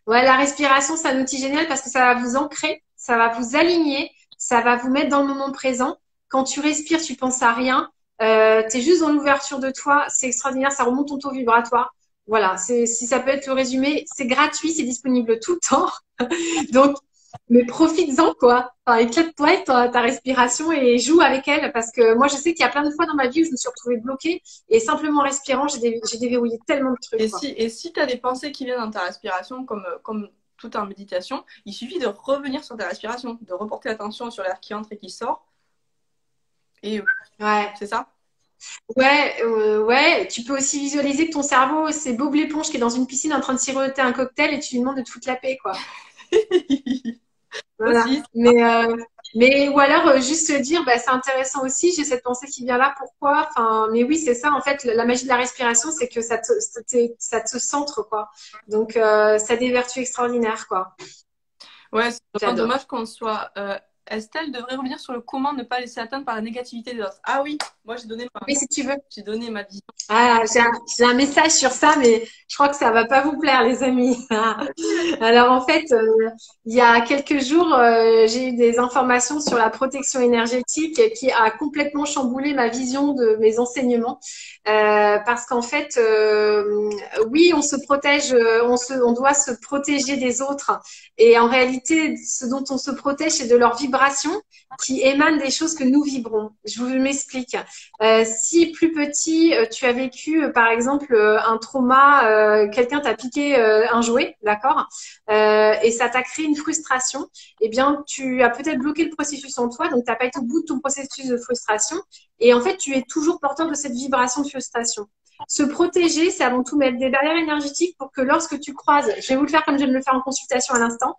Ouais, la respiration, c'est un outil génial parce que ça va vous ancrer, ça va vous aligner, ça va vous mettre dans le moment présent. Quand tu respires, tu penses à rien. Tu es juste dans l'ouverture de toi. C'est extraordinaire, ça remonte ton taux vibratoire. Voilà, si ça peut être le résumé, c'est gratuit, c'est disponible tout le temps. Donc, mais profites-en, quoi. Enfin, éclate-toi avec ta respiration et joue avec elle. Parce que moi, je sais qu'il y a plein de fois dans ma vie où je me suis retrouvée bloquée et simplement en respirant, j'ai déverrouillé tellement de trucs. Et si tu as des pensées qui viennent dans ta respiration, comme tout en méditation, il suffit de revenir sur ta respiration, de reporter l'attention sur l'air qui entre et qui sort. Et ouais, c'est ça? Ouais, tu peux aussi visualiser que ton cerveau, c'est Bob l'éponge qui est dans une piscine en train de siroter un cocktail et tu lui demandes de te foutre la paix, quoi. Voilà. Mais ou alors juste se dire, c'est intéressant aussi, j'ai cette pensée qui vient là, pourquoi? Enfin, mais oui, c'est ça. En fait, la magie de la respiration, c'est que ça te centre, quoi. Donc, ça a des vertus extraordinaires, quoi. Ouais, c'est vraiment dommage qu'on soit. Estelle devrait revenir sur le comment ne pas laisser atteindre par la négativité des autres. Ah oui, moi j'ai donné oui, si tu veux. J'ai donné ma vision. Ah, j'ai un message sur ça, mais je crois que ça va pas vous plaire, les amis. Alors en fait, il y a quelques jours, j'ai eu des informations sur la protection énergétique qui a complètement chamboulé ma vision de mes enseignements. Parce qu'en fait, oui, on se protège, on doit se protéger des autres. Et en réalité, ce dont on se protège, c'est de leur vibration vibrations qui émanent des choses que nous vibrons. Je vous m'explique. Si plus petit, tu as vécu, par exemple, un trauma, quelqu'un t'a piqué un jouet, d'accord, et ça t'a créé une frustration, eh bien, tu as peut-être bloqué le processus en toi, donc tu n'as pas été au bout de ton processus de frustration, et en fait, tu es toujours porteur de cette vibration de frustration. Se protéger, c'est avant tout mettre des barrières énergétiques pour que lorsque tu croises, je vais vous le faire comme je viens de le faire en consultation à l'instant.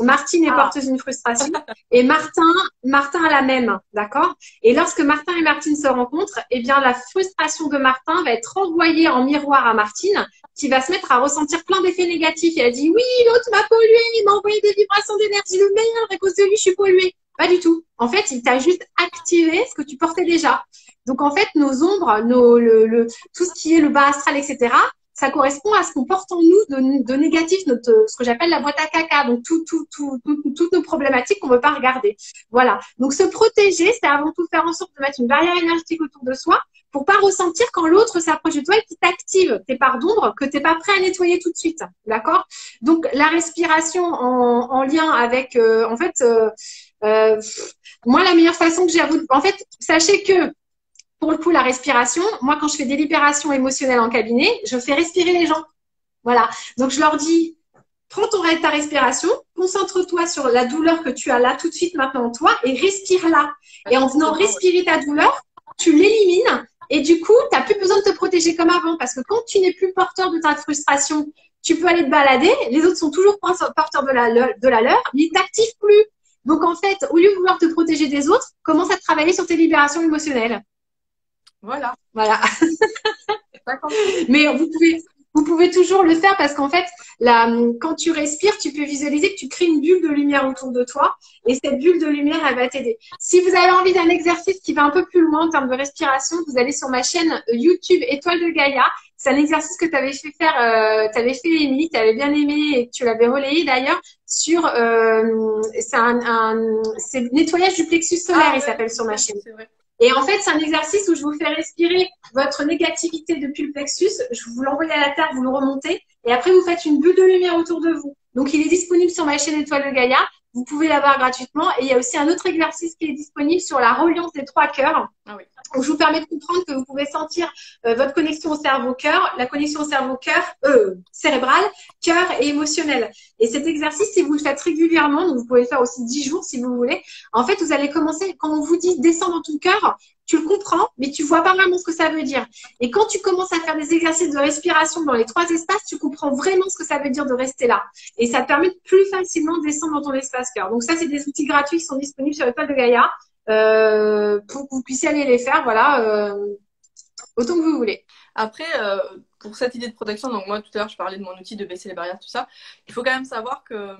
Martine est porteuse d'une frustration et Martin a la même, d'accord? Et lorsque Martin et Martine se rencontrent, eh bien la frustration de Martin va être renvoyée en miroir à Martine, qui va se mettre à ressentir plein d'effets négatifs. Et elle dit oui, l'autre m'a pollué, il m'a envoyé des vibrations d'énergie, le meilleur, à cause de lui, je suis polluée. Pas du tout. En fait, il t'a juste activé ce que tu portais déjà. Donc, en fait, nos ombres, tout ce qui est le bas astral, etc., ça correspond à ce qu'on porte en nous de négatif, ce que j'appelle la boîte à caca. Donc, toutes nos problématiques qu'on ne veut pas regarder. Voilà. Donc, se protéger, c'est avant tout faire en sorte de mettre une barrière énergétique autour de soi pour pas ressentir quand l'autre s'approche de toi et qui t'active tes parts d'ombre que tu n'es pas prêt à nettoyer tout de suite. D'accord? Donc, la respiration en lien avec, moi, la meilleure façon que j'ai à vous... En fait, sachez que pour le coup, la respiration, moi, quand je fais des libérations émotionnelles en cabinet, je fais respirer les gens. Voilà. Donc, je leur dis, prends ta respiration, concentre-toi sur la douleur que tu as là tout de suite maintenant en toi et respire-la. Et en venant respirer ta douleur, tu l'élimines et du coup, tu n'as plus besoin de te protéger comme avant parce que quand tu n'es plus porteur de ta frustration, tu peux aller te balader. Les autres sont toujours porteurs de la leur, mais ils ne t'activent plus. Donc, en fait, au lieu de vouloir te protéger des autres, commence à travailler sur tes libérations émotionnelles. Voilà. Mais vous pouvez toujours le faire parce qu'en fait, quand tu respires, tu peux visualiser que tu crées une bulle de lumière autour de toi et cette bulle de lumière, elle va t'aider. Si vous avez envie d'un exercice qui va un peu plus loin en termes de respiration, vous allez sur ma chaîne YouTube Étoile de Gaïa. C'est un exercice que tu avais fait faire, tu avais fait Émilie, tu avais bien aimé et tu l'avais relayé d'ailleurs sur, c'est le nettoyage du plexus solaire, il s'appelle sur ma chaîne. C'est vrai. Et en fait, c'est un exercice où je vous fais respirer votre négativité depuis le plexus. Je vous l'envoie à la terre, vous le remontez. Et après, vous faites une bulle de lumière autour de vous. Donc, il est disponible sur ma chaîne Étoile de Gaïa. Vous pouvez l'avoir gratuitement. Et il y a aussi un autre exercice qui est disponible sur la reliance des 3 cœurs. Ah oui. Donc, je vous permets de comprendre que vous pouvez sentir votre connexion au cerveau-cœur, la connexion au cerveau-cœur cérébral, cœur et émotionnel. Et cet exercice, si vous le faites régulièrement, donc vous pouvez le faire aussi 10 jours si vous voulez, en fait, vous allez commencer, quand on vous dit descends dans ton cœur, tu le comprends, mais tu vois pas vraiment ce que ça veut dire. Et quand tu commences à faire des exercices de respiration dans les 3 espaces, tu comprends vraiment ce que ça veut dire de rester là. Et ça te permet de plus facilement descendre dans ton espace cœur. Donc ça, c'est des outils gratuits qui sont disponibles sur l'étoile de Gaïa. Pour que vous puissiez aller les faire, voilà, autant que vous voulez. Après, pour cette idée de protection, donc moi tout à l'heure je parlais de mon outil de baisser les barrières, tout ça, il faut quand même savoir que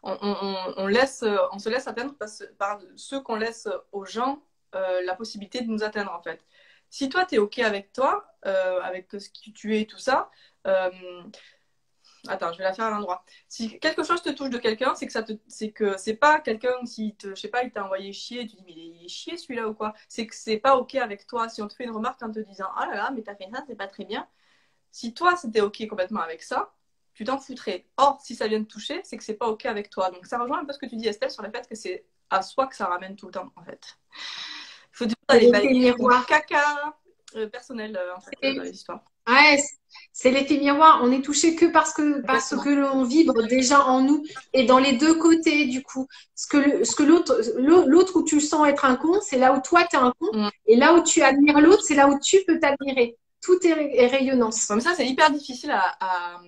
on se laisse atteindre par ceux qu'on laisse aux gens la possibilité de nous atteindre en fait. Si toi tu es OK avec toi, avec ce que tu es et tout ça, attends, je vais la faire à l'endroit. Si quelque chose te touche de quelqu'un, c'est que c'est pas quelqu'un qui je sais pas, il t'a envoyé chier, et tu dis mais il est chier celui-là ou quoi. C'est que c'est pas OK avec toi. Si on te fait une remarque en te disant oh là là, mais t'as fait ça, c'est pas très bien. Si toi c'était OK complètement avec ça, tu t'en foutrais. Or, si ça vient te toucher, c'est que c'est pas OK avec toi. Donc ça rejoint un peu ce que tu dis Estelle sur le fait que c'est à soi que ça ramène tout le temps en fait. Il faut dire aller balayer le caca personnel en fait dans les histoires. Ouais, c'est l'effet miroir. On est touché que parce que l'on vibre déjà en nous et dans les deux côtés du coup. Ce que l'autre où tu le sens être un con, c'est là où toi tu es un con. Et là où tu admires l'autre, c'est là où tu peux t'admirer. Tout est rayonnance. Comme ça, c'est hyper difficile à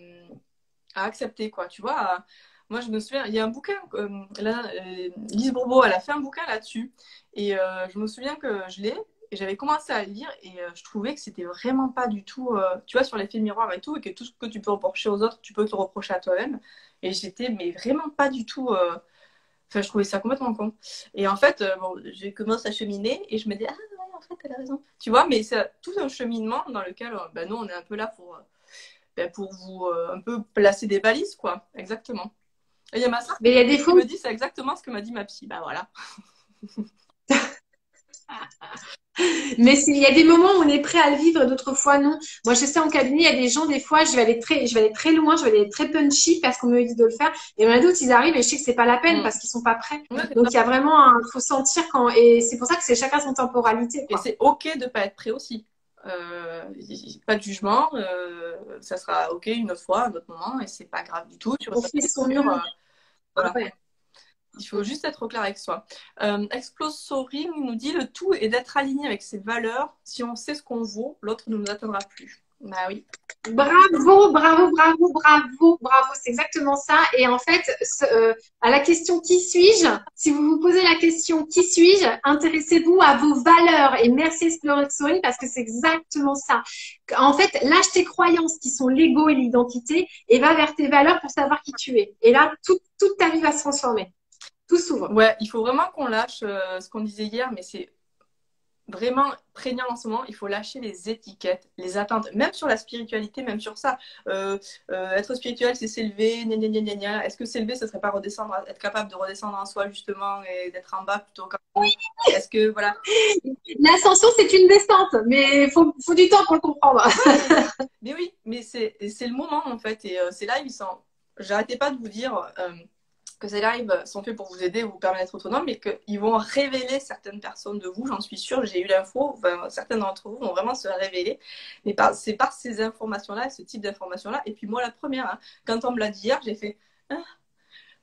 accepter quoi. Tu vois. Moi, je me souviens, il y a un bouquin, Lise Bourbeau, elle a fait un bouquin là-dessus. Et je me souviens que je l'ai. Et j'avais commencé à le lire et je trouvais que c'était vraiment pas du tout, tu vois, sur l'effet miroir et tout, et que tout ce que tu peux reprocher aux autres, tu peux te le reprocher à toi-même. Et j'étais, mais vraiment pas du tout, enfin, je trouvais ça complètement con. Et en fait, bon, j'ai commencé à cheminer et je me dis, ah ouais, en fait, elle a raison. Tu vois, mais c'est tout un cheminement dans lequel, nous, on est un peu là pour vous un peu placer des balises, quoi. Exactement. Et il y a ma soeur qui me dit, c'est exactement ce que m'a dit ma psy. Bah voilà. Mais il y a des moments où on est prêt à le vivre et d'autres fois non. Moi, je sais en cabinet, il y a des gens, des fois, je vais aller très loin, je vais aller très punchy parce qu'on me dit de le faire. Et il y en a d'autres, ils arrivent et je sais que c'est pas la peine parce qu'ils sont pas prêts. Ouais, Donc, il y a vraiment faut sentir et c'est pour ça que c'est chacun son temporalité, et quoi. c'est OK de pas être prêt aussi. Pas de jugement, ça sera OK une autre fois, un autre moment, et c'est pas grave du tout. On fait son mieux. Voilà. Ouais. Il faut juste être au clair avec soi. Explose Soaring nous dit le tout est d'être aligné avec ses valeurs. Si on sait ce qu'on vaut, l'autre ne nous atteindra plus. Bah oui. Bravo, bravo, bravo, bravo, bravo. C'est exactement ça. Et en fait, à la question qui suis-je, si vous vous posez la question qui suis-je, intéressez-vous à vos valeurs. Et merci Exploring parce que c'est exactement ça. En fait, lâche tes croyances qui sont l'ego et l'identité et va vers tes valeurs pour savoir qui tu es. Et là, toute ta vie va se transformer. Tout s'ouvre. Ouais, il faut vraiment qu'on lâche ce qu'on disait hier, mais c'est vraiment prégnant en ce moment. Il faut lâcher les étiquettes, les attentes, même sur la spiritualité, même sur ça. Être spirituel, c'est s'élever, gna gna gna gna gna. Est-ce que s'élever, ce serait pas redescendre, être capable de redescendre en soi justement et d'être en bas plutôt qu'en haut? Est-ce que voilà. L'ascension, c'est une descente, mais faut du temps pour le comprendre. Mais oui, mais c'est le moment en fait, et ces lives, j'arrêtais pas de vous dire que ces lives sont faits pour vous aider, vous permettre d'être autonome, mais qu'ils vont révéler certaines personnes de vous, j'en suis sûre, j'ai eu l'info, enfin, certaines d'entre vous vont vraiment se révéler, mais c'est par ces informations-là, ce type d'informations-là, et puis moi la première, hein, quand on me l'a dit hier, j'ai fait ah.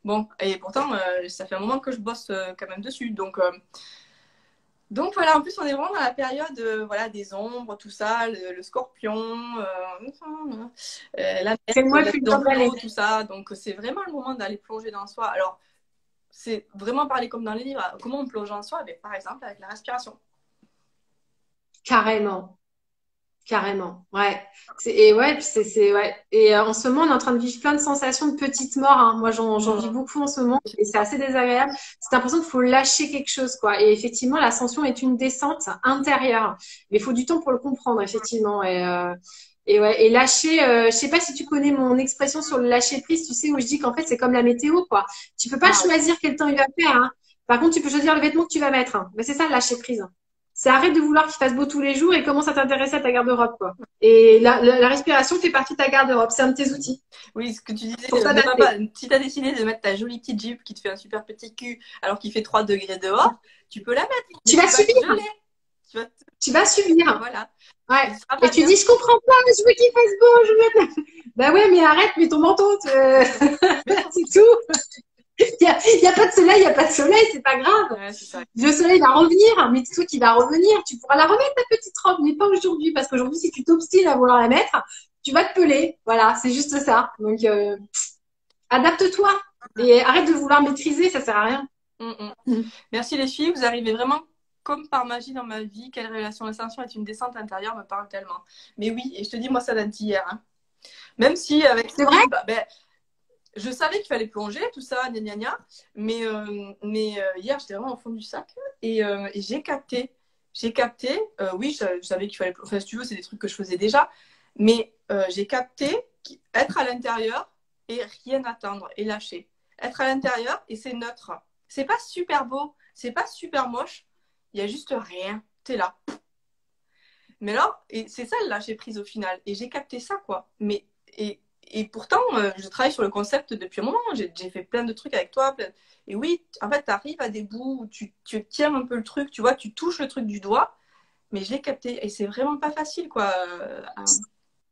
Bon, et pourtant ça fait un moment que je bosse quand même dessus, donc voilà, en plus on est vraiment dans la période voilà, des ombres, tout ça, le scorpion, la mer, tout ça. Donc c'est vraiment le moment d'aller plonger dans soi. Alors c'est vraiment parler comme dans les livres. Comment on plonge en soi? Par exemple avec la respiration. Carrément. Carrément, ouais. Et ouais, ouais. Et en ce moment, on est en train de vivre plein de sensations de petites morts. Hein. Moi, j'en vis beaucoup en ce moment et c'est assez désagréable. C'est l'impression qu'il faut lâcher quelque chose, quoi. Et effectivement, l'ascension est une descente intérieure, mais il faut du temps pour le comprendre, effectivement. Et ouais, et lâcher. Je sais pas si tu connais mon expression sur le lâcher prise. Tu sais où je dis qu'en fait, c'est comme la météo, quoi. Tu peux pas choisir quel temps il va faire. Hein. Par contre, tu peux choisir le vêtement que tu vas mettre. Hein. Mais c'est ça le lâcher prise. C'est arrête de vouloir qu'il fasse beau tous les jours et commence à t'intéresser à ta garde-robe, quoi. Et la respiration fait partie de ta garde-robe. C'est un de tes outils. Oui, ce que tu disais, Pour si tu as décidé de mettre ta jolie petite jupe qui te fait un super petit cul alors qu'il fait 3 degrés dehors, tu peux la mettre. Tu vas subir. Tu vas subir. Voilà. Ouais. Et tu dis, je comprends pas, je veux qu'il fasse beau, je veux. Bah ouais, mais arrête, mets ton manteau. C'est tout. Il y a pas de soleil, il n'y a pas de soleil, c'est pas grave. Ouais, ça. Le soleil va revenir, mais dis-toi qu'il va revenir. Tu pourras la remettre, ta petite robe, mais pas aujourd'hui. Parce qu'aujourd'hui, si tu t'obstines à vouloir la mettre, tu vas te peler. Voilà, c'est juste ça. Donc, adapte-toi. Et arrête de vouloir maîtriser, ça sert à rien. Merci les filles, vous arrivez vraiment comme par magie dans ma vie. Quelle révélation, l'ascension est une descente intérieure, me parle tellement. Mais oui, et je te dis, moi, ça date d'hier. Hein. Même si avec... C'est vrai je savais qu'il fallait plonger, tout ça, gna gna gna. Mais hier, j'étais vraiment au fond du sac et j'ai capté. Oui, je savais qu'il fallait plonger. Enfin, si tu veux, c'est des trucs que je faisais déjà. Mais j'ai capté être à l'intérieur et rien attendre et lâcher. Être à l'intérieur et c'est neutre. C'est pas super beau, c'est pas super moche. Il y a juste rien. T'es là. Mais alors, et c'est ça le lâcher prise au final. Et j'ai capté ça, quoi. Et pourtant, je travaille sur le concept depuis un moment. J'ai fait plein de trucs avec toi. Et oui, en fait, tu arrives à des bouts où tu tiens un peu le truc, tu vois, tu touches le truc du doigt. Mais je l'ai capté. Et c'est vraiment pas facile, quoi.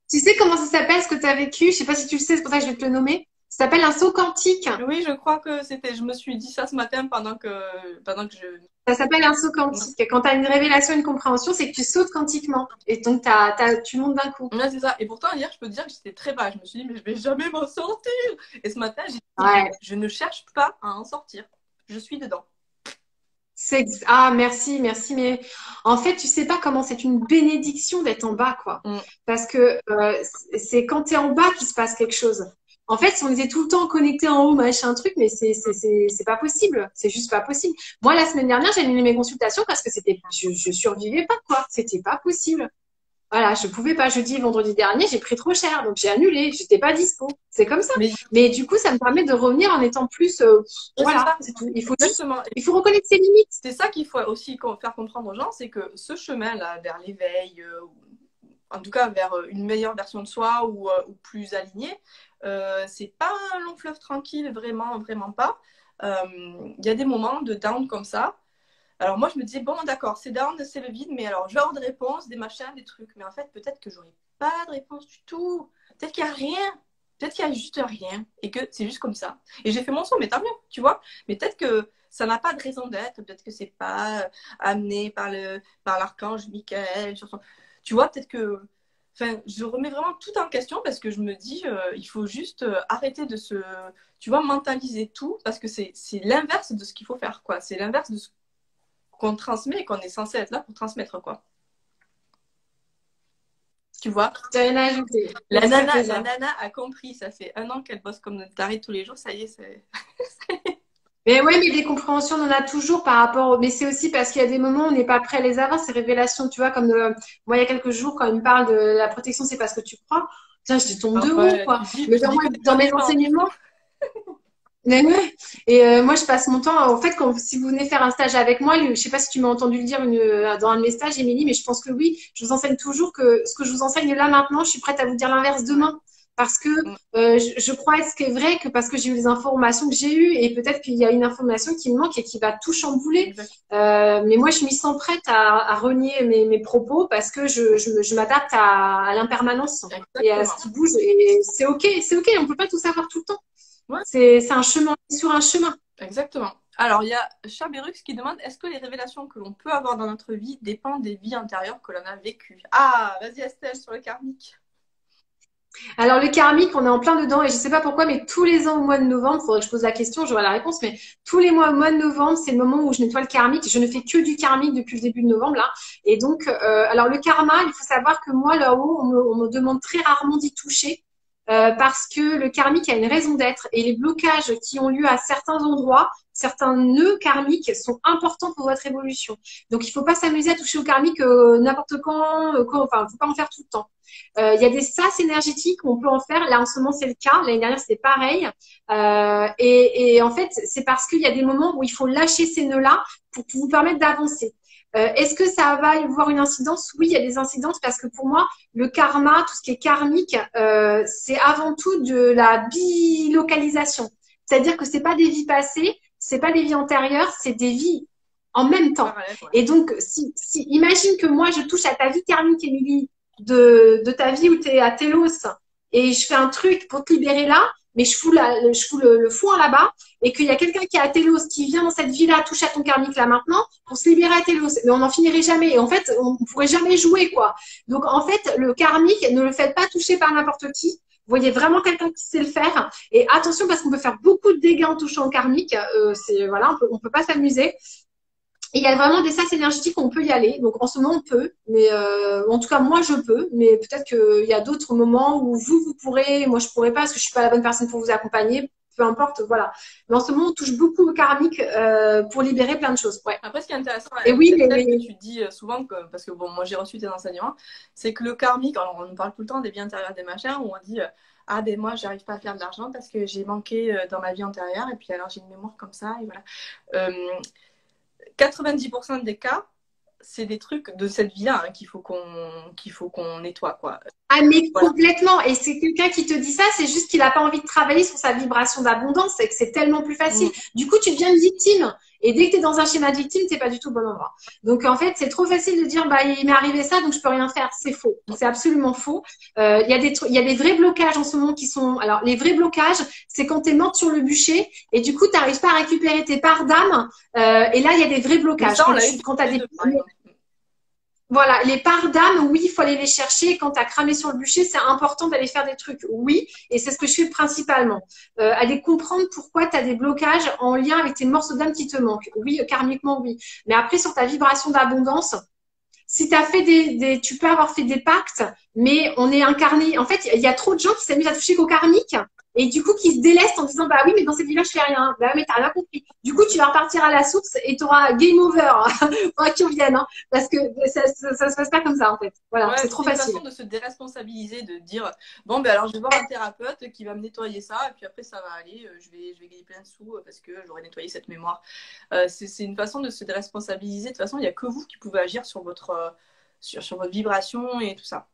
Tu sais comment ça s'appelle, ce que tu as vécu? Je sais pas si tu le sais, c'est pour ça que je vais te le nommer. Ça s'appelle un saut quantique. Oui, je crois que je me suis dit ça ce matin pendant que je... Ça s'appelle un saut quantique. Quand tu as une révélation, une compréhension, c'est que tu sautes quantiquement. Et donc, tu montes d'un coup. Ouais, c'est ça. Et pourtant, hier, je peux te dire que j'étais très bas. Je me suis dit, mais je vais jamais m'en sortir. Et ce matin, j'ai dit, je ne cherche pas à en sortir. Je suis dedans. Ah, merci. Mais en fait, tu sais pas comment c'est une bénédiction d'être en bas, quoi. Parce que c'est quand tu es en bas qu'il se passe quelque chose. En fait, si on était tout le temps connecté en haut, machin, truc, mais c'est pas possible. C'est juste pas possible. Moi, la semaine dernière, j'ai annulé mes consultations parce que je survivais pas, quoi. C'était pas possible. Voilà, je pouvais pas. Jeudi et vendredi dernier, j'ai pris trop cher, donc j'ai annulé. J'étais pas dispo. C'est comme ça. Mais du coup, ça me permet de revenir en étant plus. Voilà, c'est tout. Il faut reconnaître ses limites. C'est ça qu'il faut aussi faire comprendre aux gens, c'est que ce chemin-là vers l'éveil, en tout cas vers une meilleure version de soi ou plus alignée, c'est pas un long fleuve tranquille, vraiment, vraiment pas. Il y a des moments de down comme ça. Alors moi, je me disais, bon, d'accord, c'est down, c'est le vide, mais alors je vais avoir des réponses, des machins, des trucs. Mais en fait, peut-être que j'aurai pas de réponse du tout. Peut-être qu'il n'y a rien. Peut-être qu'il n'y a juste rien. Et que c'est juste comme ça. Et j'ai fait mon son, mais tant mieux, tu vois. Mais peut-être que ça n'a pas de raison d'être. Peut-être que c'est pas amené par l'archange Michael. Tu vois, peut-être que... Enfin, je remets vraiment tout en question parce que je me dis, il faut juste arrêter de se... Tu vois, mentaliser tout parce que c'est l'inverse de ce qu'il faut faire, quoi. C'est l'inverse de ce qu'on transmet et qu'on est censé être là pour transmettre, quoi. Tu vois, la nana a compris, ça fait 1 an qu'elle bosse comme une tarée tous les jours, ça y est, c'est... Mais ouais, mais des compréhensions, on en a toujours par rapport. Mais c'est aussi parce qu'il y a des moments où on n'est pas prêt à les avoir, ces révélations, tu vois, comme moi, il y a quelques jours, quand il me parle de la protection, c'est parce que tu crois. Tiens, je tombe de haut, quoi. Mais dans mes enseignements. Mais ouais. Et moi, je passe mon temps. En fait, si vous venez faire un stage avec moi, je sais pas si tu m'as entendu le dire dans un de mes stages, Émilie, mais je pense que oui. Je vous enseigne toujours que ce que je vous enseigne là maintenant, je suis prête à vous dire l'inverse demain. Parce que je crois ce qui est vrai que parce que j'ai eu les informations que j'ai eues et peut-être qu'il y a une information qui me manque et qui va tout chambouler. Mais moi, je m'y sens prête à renier mes propos parce que je m'adapte à l'impermanence et à ce qui bouge. Et c'est OK, on peut pas tout savoir tout le temps. Ouais. C'est un chemin, sur un chemin. Exactement. Alors, il y a Chaberux qui demande, est-ce que les révélations que l'on peut avoir dans notre vie dépendent des vies antérieures que l'on a vécues? Ah, vas-y Estelle, sur le karmique. Alors, le karmique, on est en plein dedans et je sais pas pourquoi, mais tous les ans au mois de novembre, il faudrait que je pose la question, j'aurai la réponse, mais tous les mois au mois de novembre, c'est le moment où je nettoie le karmique. Je ne fais que du karmique depuis le début de novembre, là. Et donc, alors le karma, il faut savoir que moi, là-haut, on me demande très rarement d'y toucher. Parce que le karmique a une raison d'être et les blocages qui ont lieu à certains endroits, certains nœuds karmiques sont importants pour votre évolution. Donc, il faut pas s'amuser à toucher au karmique n'importe quand, enfin, faut pas en faire tout le temps. Il y a des sas énergétiques où on peut en faire. Là, en ce moment, c'est le cas. L'année dernière, c'était pareil. Et en fait, c'est parce qu'il y a des moments où il faut lâcher ces nœuds-là pour vous permettre d'avancer. Est-ce que ça va y avoir une incidence? Oui, il y a des incidences parce que pour moi, le karma, tout ce qui est karmique, c'est avant tout de la bilocalisation. C'est-à-dire que c'est pas des vies passées, c'est pas des vies antérieures, c'est des vies en même temps. Ouais. Et donc, imagine que moi, je touche à ta vie karmique, Émilie, de ta vie où tu es à Télos et je fais un truc pour te libérer là, mais je fous le foin là-bas et qu'il y a quelqu'un qui est à Télos qui vient dans cette vie-là toucher à ton karmique là maintenant pour se libérer à Télos. Mais on n'en finirait jamais. Et en fait, on ne pourrait jamais jouer, quoi. Donc, en fait, le karmique, ne le faites pas toucher par n'importe qui. Vous voyez vraiment quelqu'un qui sait le faire. Et attention, parce qu'on peut faire beaucoup de dégâts en touchant au karmique. Voilà, on peut pas s'amuser. Et il y a vraiment des sas énergétiques où on peut y aller. Donc, en ce moment, on peut. Mais en tout cas, moi, je peux. Mais peut-être qu'il y a d'autres moments où vous pourrez. Moi, je pourrais pas parce que je suis pas la bonne personne pour vous accompagner. Peu importe, voilà. Mais en ce moment, on touche beaucoup au karmique pour libérer plein de choses. Ouais. Après, ce qui est intéressant, et oui, que tu dis souvent, parce que bon, moi, j'ai reçu tes enseignements, c'est que le karmique, alors on nous parle tout le temps des vies antérieures, des machins, où on dit ah ben moi, j'arrive pas à faire de l'argent parce que j'ai manqué dans ma vie antérieure, et puis alors j'ai une mémoire comme ça, et voilà. 90% des cas, c'est des trucs de cette vie-là hein, qu'il faut qu'on nettoie, quoi. Ah, mais voilà. Complètement. Et c'est quelqu'un qui te dit ça, c'est juste qu'il n'a pas envie de travailler sur sa vibration d'abondance et que c'est tellement plus facile. Du coup, tu deviens une victime. Et dès que tu es dans un schéma de victime, tu n'es pas du tout au bon endroit. Donc, en fait, c'est trop facile de dire, bah, il m'est arrivé ça, donc je peux rien faire. C'est faux. C'est absolument faux. Il y a des vrais blocages en ce moment qui sont... Alors, les vrais blocages, c'est quand tu es morte sur le bûcher et du coup, tu n'arrives pas à récupérer tes parts d'âme. Et là, il y a des vrais blocages. Quand tu as des... Voilà, les parts d'âme, oui, il faut aller les chercher. Quand tu as cramé sur le bûcher, c'est important d'aller faire des trucs, oui. Et c'est ce que je fais principalement. Aller comprendre pourquoi tu as des blocages en lien avec tes morceaux d'âme qui te manquent. Oui, karmiquement, oui. Mais après, sur ta vibration d'abondance, si tu as fait tu peux avoir fait des pactes, mais on est incarné. En fait, il y a trop de gens qui s'amusent à toucher qu'au karmique et du coup qui se délestent en disant bah oui mais dans cette vie-là je fais rien. Bah mais t'as rien compris. Du coup tu vas repartir à la source et tu auras game over. Faudra que tu reviennes hein, parce que ça se passe pas comme ça en fait. Voilà, Ouais, c'est trop c'est une facile. façon de se déresponsabiliser, de dire bon ben alors je vais voir un thérapeute qui va me nettoyer ça et puis après ça va aller, je vais gagner plein de sous parce que j'aurai nettoyé cette mémoire. C'est une façon de se déresponsabiliser. De toute façon, il n'y a que vous qui pouvez agir sur votre sur votre vibration et tout ça.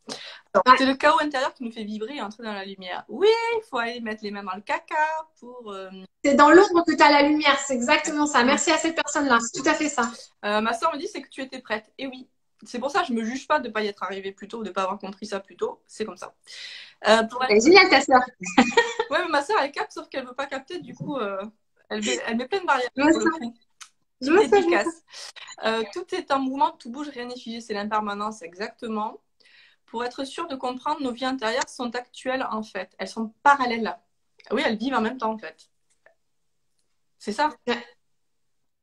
Ouais. C'est le chaos intérieur qui nous fait vibrer et entrer dans la lumière. Oui, il faut aller mettre les mains dans le caca pour. C'est dans l'ombre que tu as la lumière, c'est exactement ça. Merci à cette personne-là, c'est tout à fait ça. Ma soeur me dit c'est que tu étais prête. Et oui, c'est pour ça que je me juge pas de ne pas y être arrivée plus tôt ou de ne pas avoir compris ça plus tôt. C'est comme ça. Elle est géniale ta soeur. Ouais, mais ma soeur elle capte sauf qu'elle veut pas capter. Du coup, elle met plein de barrières Je pour vois le ça. coup. Je vois ça, Efficace. Tout est en mouvement, tout bouge, rien n'est figé. C'est l'impermanence exactement. Pour être sûr de comprendre, nos vies intérieures sont actuelles en fait. Elles sont parallèles. Oui, elles vivent en même temps en fait. C'est ça.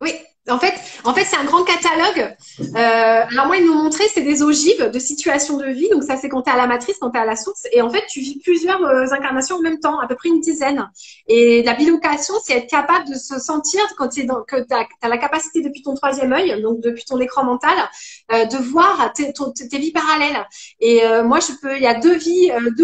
Oui, en fait, c'est un grand catalogue. Alors moi, ils nous montraient, c'est des ogives de situations de vie. Donc ça, c'est quand tu es à la matrice, quand tu es à la source. Et en fait, tu vis plusieurs incarnations en même temps, à peu près une dizaine. Et la bilocation, c'est être capable de se sentir quand que tu as la capacité depuis ton troisième œil, donc depuis ton écran mental, de voir tes vies parallèles. Et moi, il y a deux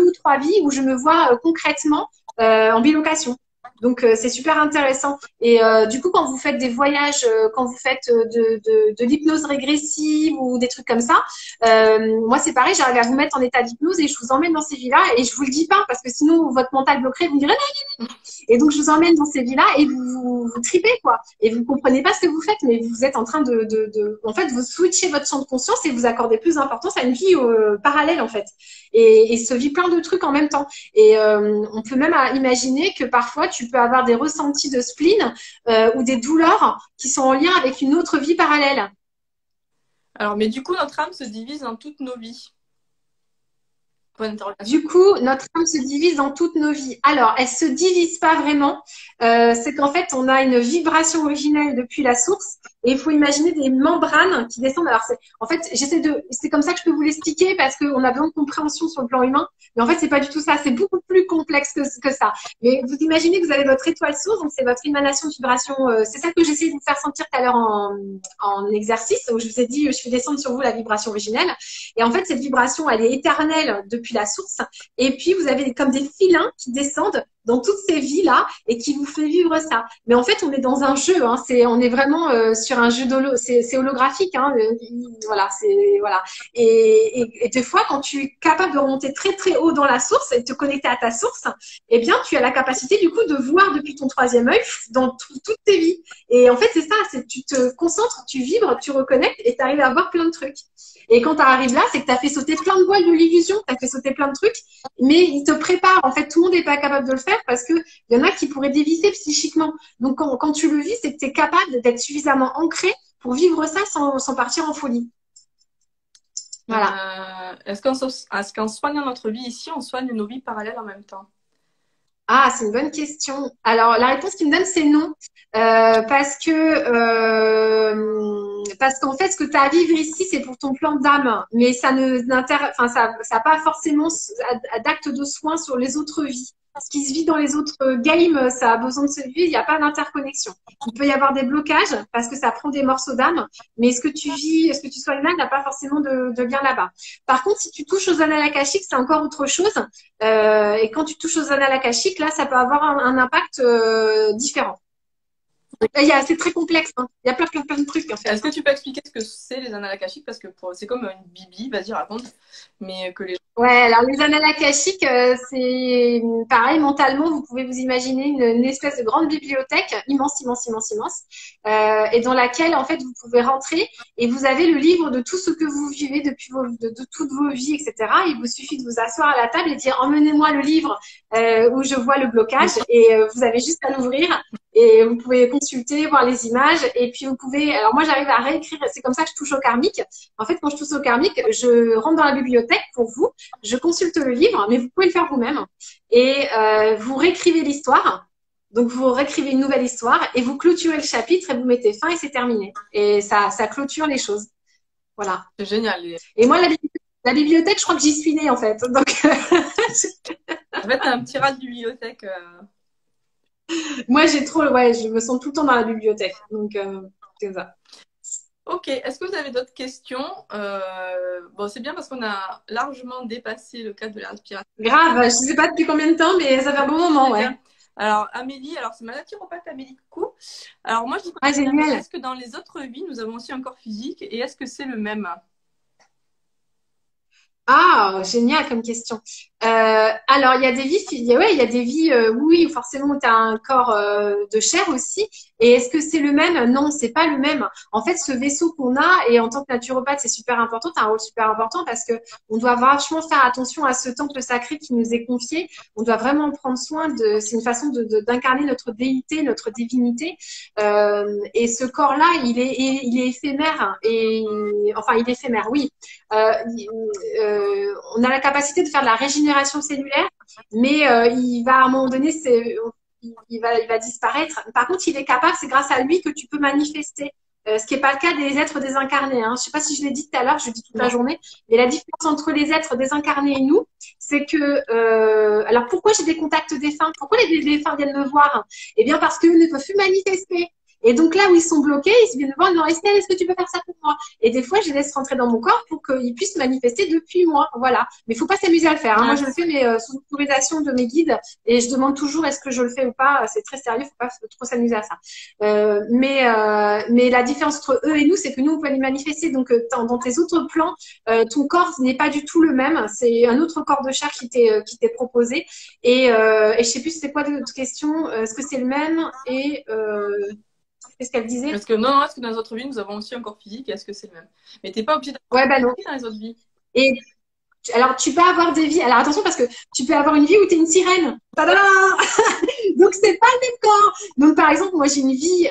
ou trois vies où je me vois concrètement en bilocation. Donc c'est super intéressant. Et du coup, quand vous faites des voyages, quand vous faites de l'hypnose régressive ou des trucs comme ça, moi c'est pareil, j'arrive à vous mettre en état d'hypnose et je vous emmène dans ces vies-là et je vous le dis pas parce que sinon votre mental bloquerait, vous me direz non. Et donc je vous emmène dans ces vies-là et vous tripez quoi. Et vous comprenez pas ce que vous faites, mais vous êtes en train en fait, vous switchez votre champ de conscience et vous accordez plus d'importance à une vie parallèle en fait. Et se vit plein de trucs en même temps. Et on peut même imaginer que parfois tu peux avoir des ressentis de spleen ou des douleurs qui sont en lien avec une autre vie parallèle. Alors, mais du coup, notre âme se divise dans toutes nos vies. Du coup, notre âme se divise dans toutes nos vies. Alors, elle se divise pas vraiment. C'est qu'en fait, on a une vibration originelle depuis la source et il faut imaginer des membranes qui descendent. Alors, en fait, c'est comme ça que je peux vous l'expliquer parce qu'on a besoin de compréhension sur le plan humain. Mais en fait, c'est pas du tout ça. C'est beaucoup plus complexe que ça. Mais vous imaginez que vous avez votre étoile source, donc c'est votre émanation de vibration. C'est ça que j'essayais de vous faire sentir tout à l'heure en exercice où je vous ai dit, je fais descendre sur vous la vibration originelle. Et en fait, cette vibration, elle est éternelle depuis la source. Et puis, vous avez comme des filins qui descendent dans toutes ces vies-là et qui vous fait vivre ça. Mais en fait, on est dans un jeu. Hein, on est vraiment sur un jeu c'est holographique. Hein, voilà, voilà. Et des fois, quand tu es capable de remonter très très haut dans la source et de te connecter à ta source, eh bien, tu as la capacité du coup de voir depuis ton troisième œil dans toutes tes vies. Et en fait, c'est ça. Tu te concentres, tu vibres, tu reconnectes et tu arrives à voir plein de trucs. Et quand tu arrives là, c'est que tu as fait sauter plein de voiles de l'illusion, tu as fait sauter plein de trucs, mais ils te préparent. En fait, tout le monde n'est pas capable de le faire parce qu'il y en a qui pourraient dévisser psychiquement. Donc, quand tu le vis, c'est que tu es capable d'être suffisamment ancré pour vivre ça sans partir en folie. Voilà. Est-ce qu'en soignant notre vie ici, on soigne nos vies parallèles en même temps? Ah, c'est une bonne question. Alors, la réponse qu'il me donne, c'est non. Parce qu'en fait, ce que tu as à vivre ici, c'est pour ton plan d'âme. Mais ça n'a pas forcément d'acte de soin sur les autres vies. Ce qui se vit dans les autres games, ça a besoin de se vivre. Il n'y a pas d'interconnexion. Il peut y avoir des blocages parce que ça prend des morceaux d'âme. Mais ce que tu vis, ce que tu soignes là, n'a pas forcément de lien là-bas. Par contre, si tu touches aux annales akashiques, c'est encore autre chose. Et quand tu touches aux annales akashiques, là, ça peut avoir un impact différent. C'est très complexe. Hein. Il y a plein de trucs. En fait. Est-ce que tu peux expliquer ce que c'est les annales akashiques? Parce que c'est comme une bibi, vas-y, raconte. Mais que les... Ouais, alors les annales akashiques, c'est pareil, mentalement, vous pouvez vous imaginer une espèce de grande bibliothèque, immense, et dans laquelle, en fait, vous pouvez rentrer et vous avez le livre de tout ce que vous vivez depuis de toutes vos vies, etc. Il vous suffit de vous asseoir à la table et de dire, emmenez-moi le livre où je vois le blocage et vous avez juste à l'ouvrir. Et vous pouvez consulter, voir les images. Et puis, vous pouvez... Alors, moi, j'arrive à réécrire. C'est comme ça que je touche au karmique. En fait, quand je touche au karmique, je rentre dans la bibliothèque pour vous. Je consulte le livre, mais vous pouvez le faire vous-même. Et vous réécrivez l'histoire. Donc, vous réécrivez une nouvelle histoire et vous clôturez le chapitre et vous mettez fin et c'est terminé. Et ça clôture les choses. Voilà. C'est génial. Et moi, la bibliothèque, je crois que j'y suis née, en fait. Donc... En fait, t'as un petit rat de bibliothèque. Moi, j'ai trop, ouais, je me sens tout le temps dans la bibliothèque. Donc, c'est ça. Ok, est-ce que vous avez d'autres questions? Bon, c'est bien parce qu'on a largement dépassé le cadre de la respiration. Grave, je sais pas depuis combien de temps, mais ça fait un bon moment, ouais. Alors, Amélie, alors c'est ma naturopathe Amélie Coucou. Alors, moi, je dis Ah, génial. est-ce que dans les autres vies, nous avons aussi un corps physique et est-ce que c'est le même? Ah, génial comme question. Alors, il y a des vies, ouais, il y a des vies, oui, forcément, tu as un corps de chair aussi. Et est-ce que c'est le même? Non, c'est pas le même. En fait, ce vaisseau qu'on a, et en tant que naturopathe, c'est super important, tu as un rôle super important parce que on doit vachement faire attention à ce temple sacré qui nous est confié. On doit vraiment prendre soin c'est une façon d'incarner notre déité, notre divinité. Et ce corps-là, il est éphémère. Et, enfin, il est éphémère, oui. Euh, on a la capacité de faire de la régénération cellulaire, mais il va à un moment donné, il va disparaître. Par contre, il est capable, c'est grâce à lui que tu peux manifester. Ce qui n'est pas le cas des êtres désincarnés. Hein. Je ne sais pas si je l'ai dit tout à l'heure, je le dis toute la journée, mais la différence entre les êtres désincarnés et nous, c'est que... alors pourquoi j'ai des contacts défunts? Pourquoi les défunts viennent me voir? Eh bien parce qu'eux ne peuvent plus manifester. Et donc là où ils sont bloqués, ils viennent me voir, ils me disent Estelle, est-ce que tu peux faire ça pour moi? Et des fois, je les laisse rentrer dans mon corps pour qu'ils puissent manifester depuis moi. Voilà. Mais il ne faut pas s'amuser à le faire. Hein. Moi, je le fais, mais sous autorisation de mes guides. Et je demande toujours est-ce que je le fais ou pas. C'est très sérieux, il ne faut pas trop s'amuser à ça. Mais la différence entre eux et nous, c'est que nous, on peut les manifester. Donc, dans tes autres plans, ton corps n'est pas du tout le même. C'est un autre corps de chair qui t'est proposé. Et je ne sais plus c'était quoi d'autres questions. Est-ce que c'est le même? Et qu'est-ce qu'elle disait? Est-ce que non, est-ce que dans les autres vies, nous avons aussi un corps physique et est-ce que c'est le même? Mais t'es pas obligé Ouais, bah non. dans les autres vies. Et alors, tu peux avoir des vies. Alors, attention, parce que tu peux avoir une vie où tu es une sirène. Tadam. Donc, c'est pas le même corps. Donc, par exemple, moi, j'ai une vie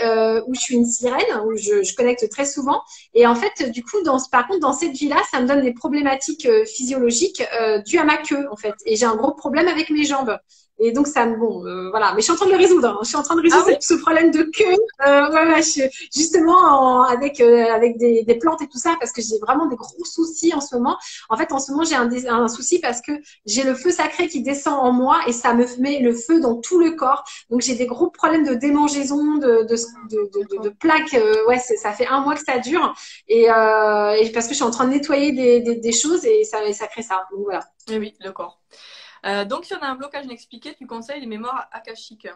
où je suis une sirène, où je connecte très souvent. Et en fait, du coup, par contre, dans cette vie-là, ça me donne des problématiques physiologiques dues à ma queue, en fait. Et j'ai un gros problème avec mes jambes. Et donc, bon, voilà. Mais je suis en train de le résoudre. Hein. Je suis en train de résoudre ce problème de queue. Ouais, justement, avec des plantes et tout ça, parce que j'ai vraiment des gros soucis en ce moment. En fait, en ce moment, j'ai un souci parce que j'ai le feu sacré qui descend en moi et ça me met le feu dans tout le corps. Donc, j'ai des gros problèmes de démangeaison, de plaques. Ouais, ça fait un mois que ça dure. Et parce que je suis en train de nettoyer des choses et ça crée ça. Donc, voilà. Et oui, le corps. Donc, si on a un blocage inexpliqué, tu conseilles les mémoires akashiques.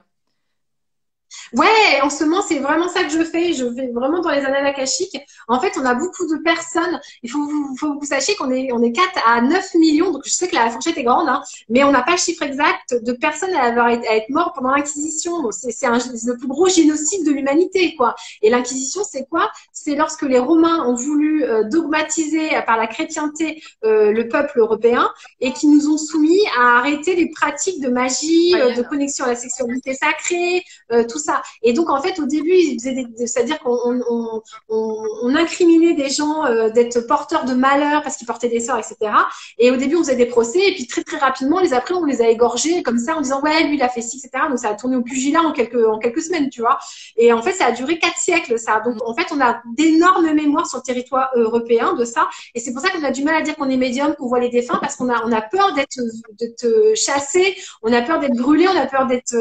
Ouais, en ce moment, c'est vraiment ça que je fais. Je vais vraiment dans les annales akashiques. En fait, on a beaucoup de personnes. Faut que vous sachiez qu'on est 4 à 9 millions. Donc, je sais que la fourchette est grande, hein, mais on n'a pas le chiffre exact de personnes à être mortes pendant l'Inquisition. C'est le plus gros génocide de l'humanité, quoi. Et l'Inquisition, c'est quoi? C'est lorsque les Romains ont voulu dogmatiser par la chrétienté le peuple européen et qui nous ont soumis à arrêter les pratiques de magie, de connexion à la sexualité sacrée, tout ça. Et donc, en fait, au début, c'est-à-dire qu'on incriminait des gens d'être porteurs de malheur parce qu'ils portaient des sorts, etc. Et au début, on faisait des procès, et puis très, très rapidement, après, on les a égorgés comme ça, en disant, ouais, lui, il a fait ci, etc. Donc, ça a tourné au pugilat en quelques semaines, tu vois. Et en fait, ça a duré 4 siècles, ça. Donc, en fait, on a d'énormes mémoires sur le territoire européen de ça. Et c'est pour ça qu'on a du mal à dire qu'on est médium, qu'on voit les défunts, parce qu'on a peur d'être chassé, on a peur d'être brûlé, on a peur d'être...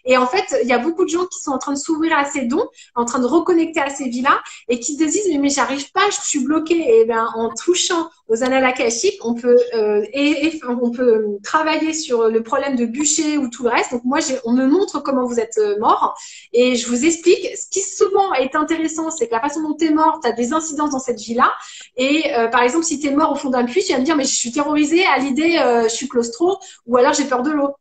Et en fait, il y a beaucoup de gens qui sont en train de s'ouvrir à ces dons, en train de reconnecter à ces vies-là, et qui se disent mais j'arrive pas, je suis bloquée. Et bien en touchant aux annales akashiques, on peut travailler sur le problème de bûcher ou tout le reste. Donc moi, on me montre comment vous êtes mort, et je vous explique. Ce qui souvent est intéressant, c'est que la façon dont tu es mort, tu as des incidences dans cette vie-là. Et par exemple, si tu es mort au fond d'un puits, tu vas me dire mais je suis terrorisée à l'idée, je suis claustro, ou alors j'ai peur de l'eau.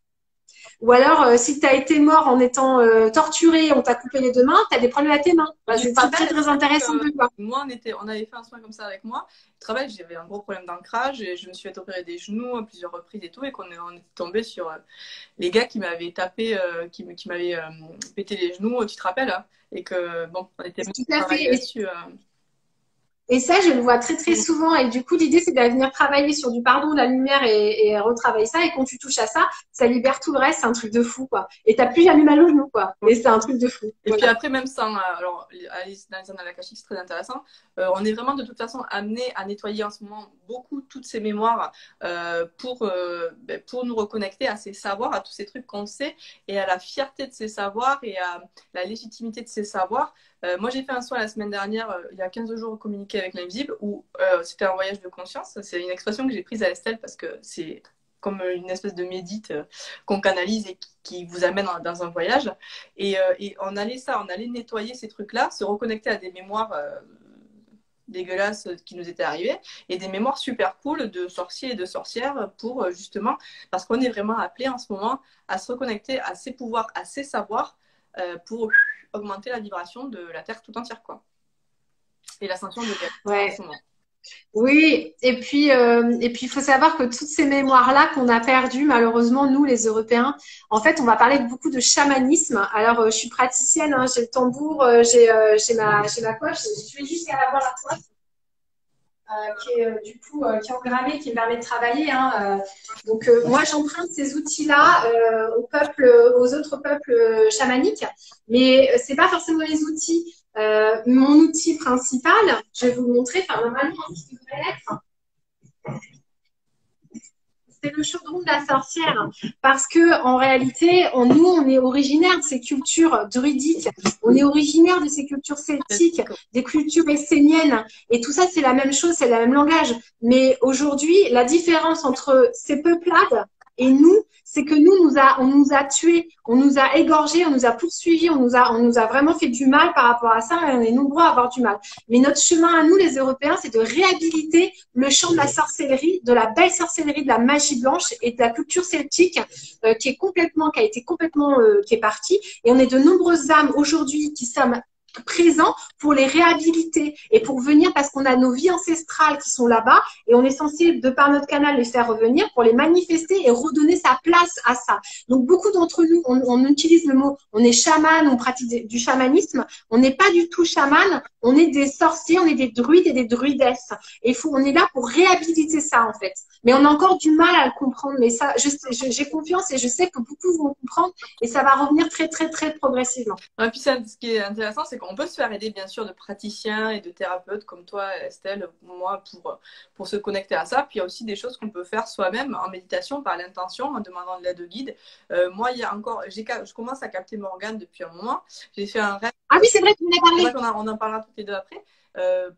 Ou alors, si tu as été mort en étant torturé, on t'a coupé les deux mains, tu as des problèmes à tes mains. C'est très, très, très intéressant de voir. Moi, on avait fait un soin comme ça avec moi. Au travail, j'avais un gros problème d'ancrage et je me suis fait opérer des genoux à plusieurs reprises et tout. Et on est tombé sur les gars qui m'avaient tapé, qui m'avaient pété les genoux, tu te rappelles? Et que, bon, on était tout à fait. dessus. Et ça, je le vois très très souvent. Et du coup, l'idée, c'est d'aller venir travailler sur du pardon, la lumière et retravailler ça. Et quand tu touches à ça, ça libère tout le reste. C'est un truc de fou, quoi. Et t'as plus jamais mal au genou, quoi. Et c'est un truc de fou. Et puis après, même sans, alors, Alice dans les annales akashiques, c'est très intéressant. On est vraiment de toute façon amené à nettoyer en ce moment beaucoup toutes ces mémoires pour nous reconnecter à ces savoirs, à tous ces trucs qu'on sait et à la fierté de ces savoirs et à la légitimité de ces savoirs. Moi, j'ai fait un soin la semaine dernière, il y a 15 jours, communiqué avec l'invisible, où c'était un voyage de conscience. C'est une expression que j'ai prise à Estelle parce que c'est comme une espèce de médite qu'on canalise et qui vous amène dans un voyage. Et on allait nettoyer ces trucs-là, se reconnecter à des mémoires dégueulasses qui nous étaient arrivées et des mémoires super cool de sorciers et de sorcières pour justement, parce qu'on est vraiment appelé en ce moment à se reconnecter à ces pouvoirs, à ces savoirs pour augmenter la vibration de la Terre tout entière, quoi. Et l'ascension de Gaïa en ce moment. Oui, et puis il faut savoir que toutes ces mémoires-là qu'on a perdues, malheureusement, nous, les Européens, en fait, on va parler beaucoup de chamanisme. Alors, je suis praticienne, hein, j'ai le tambour, j'ai ma coiffe, je vais juste aller voir la coiffe. Qui est du coup qui est engrammée, qui me permet de travailler. Hein, donc moi j'emprunte ces outils-là aux autres peuples chamaniques, mais c'est pas forcément les outils. Mon outil principal, je vais vous le montrer, enfin normalement ce qui devrait être, c'est le chaudron de la sorcière, parce que en réalité, nous, on est originaire de ces cultures druidiques, on est originaire de ces cultures celtiques, des cultures esséniennes, et tout ça, c'est la même chose, c'est le même langage. Mais aujourd'hui, la différence entre ces peuplades et nous, c'est que on nous a tués, on nous a égorgés, on nous a poursuivis, on nous a vraiment fait du mal par rapport à ça, et on est nombreux à avoir du mal. Mais notre chemin à nous, les Européens, c'est de réhabiliter le champ de la sorcellerie, de la belle sorcellerie, de la magie blanche et de la culture celtique qui a été complètement qui est partie. Et on est de nombreuses âmes aujourd'hui qui sommes présents pour les réhabiliter et pour venir parce qu'on a nos vies ancestrales qui sont là-bas et on est censé, de par notre canal, les faire revenir pour les manifester et redonner sa place à ça. Donc, beaucoup d'entre nous, on utilise le mot, on est chaman, on pratique du chamanisme. On n'est pas du tout chaman, on est des sorciers, on est des druides et des druidesses. Et on est là pour réhabiliter ça, en fait. Mais on a encore du mal à le comprendre. Mais ça, j'ai confiance et je sais que beaucoup vont comprendre et ça va revenir très, très, très progressivement. Et puis, ça, ce qui est intéressant, c'est qu'on peut se faire aider, bien sûr, de praticiens et de thérapeutes comme toi, Estelle, moi, pour se connecter à ça. Puis, il y a aussi des choses qu'on peut faire soi-même en méditation par l'intention, en demandant de l'aide au guide. Moi, il y a encore, je commence à capter mon organe depuis un moment. J'ai fait un rêve. Ah oui, c'est vrai, tu m'en as parlé. On en parlera toutes les deux après.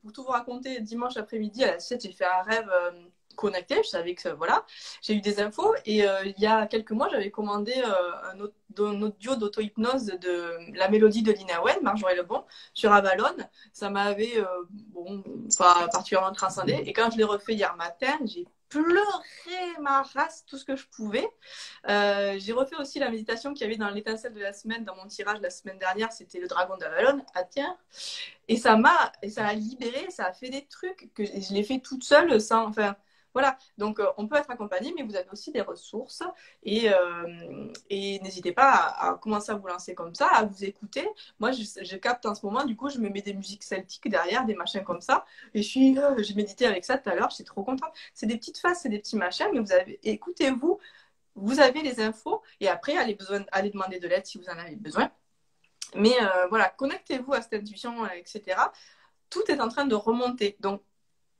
Pour tout vous raconter, dimanche après-midi à la 7, j'ai fait un rêve connecté. Je savais que voilà, j'ai eu des infos et il y a quelques mois, j'avais commandé un audio d'auto-hypnose de la mélodie de Lina Wen, Marjorie Lebon, sur Avalon. Ça m'avait pas particulièrement transcendé. Et quand je l'ai refait hier matin, j'ai pleuré ma race, tout ce que je pouvais. J'ai refait aussi la méditation qu'il y avait dans l'étincelle de la semaine, dans mon tirage la semaine dernière, c'était le dragon d'Avalon. Ah tiens. Et ça a libéré, ça a fait des trucs que je l'ai fait toute seule sans, enfin, voilà. Donc, on peut être accompagné, mais vous avez aussi des ressources et n'hésitez pas à commencer à vous lancer comme ça, à vous écouter. Moi, je capte en ce moment, du coup, je me mets des musiques celtiques derrière, des machins comme ça. Et j'ai médité avec ça tout à l'heure, j'étais trop contente. C'est des petites phases, c'est des petits machins, mais écoutez-vous, vous avez les infos et après, allez demander de l'aide si vous en avez besoin. Mais voilà, connectez-vous à cette intuition, etc. Tout est en train de remonter. Donc,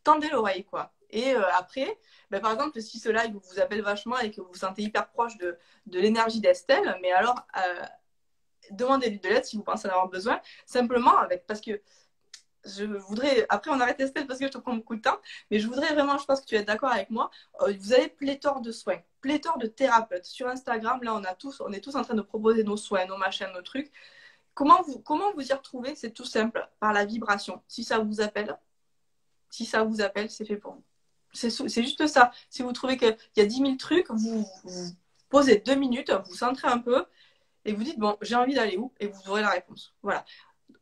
tendez l'oreille, quoi. Et après, par exemple, si ce live vous appelle vachement et que vous vous sentez hyper proche de l'énergie d'Estelle, mais alors, demandez-lui de l'aide si vous pensez en avoir besoin. Simplement, parce que je voudrais, après on arrête Estelle parce que je te prends beaucoup de temps, mais je voudrais vraiment, je pense que tu vas être d'accord avec moi, vous avez pléthore de soins, pléthore de thérapeutes. Sur Instagram, là, on est tous en train de proposer nos soins, nos machins, nos trucs. Comment vous y retrouver? C'est tout simple, par la vibration. Si ça vous appelle, c'est fait pour vous. C'est juste ça. Si vous trouvez qu'il y a 10 000 trucs, vous posez 2 minutes, vous centrez un peu et vous dites, bon, j'ai envie d'aller où? Et vous aurez la réponse. Voilà.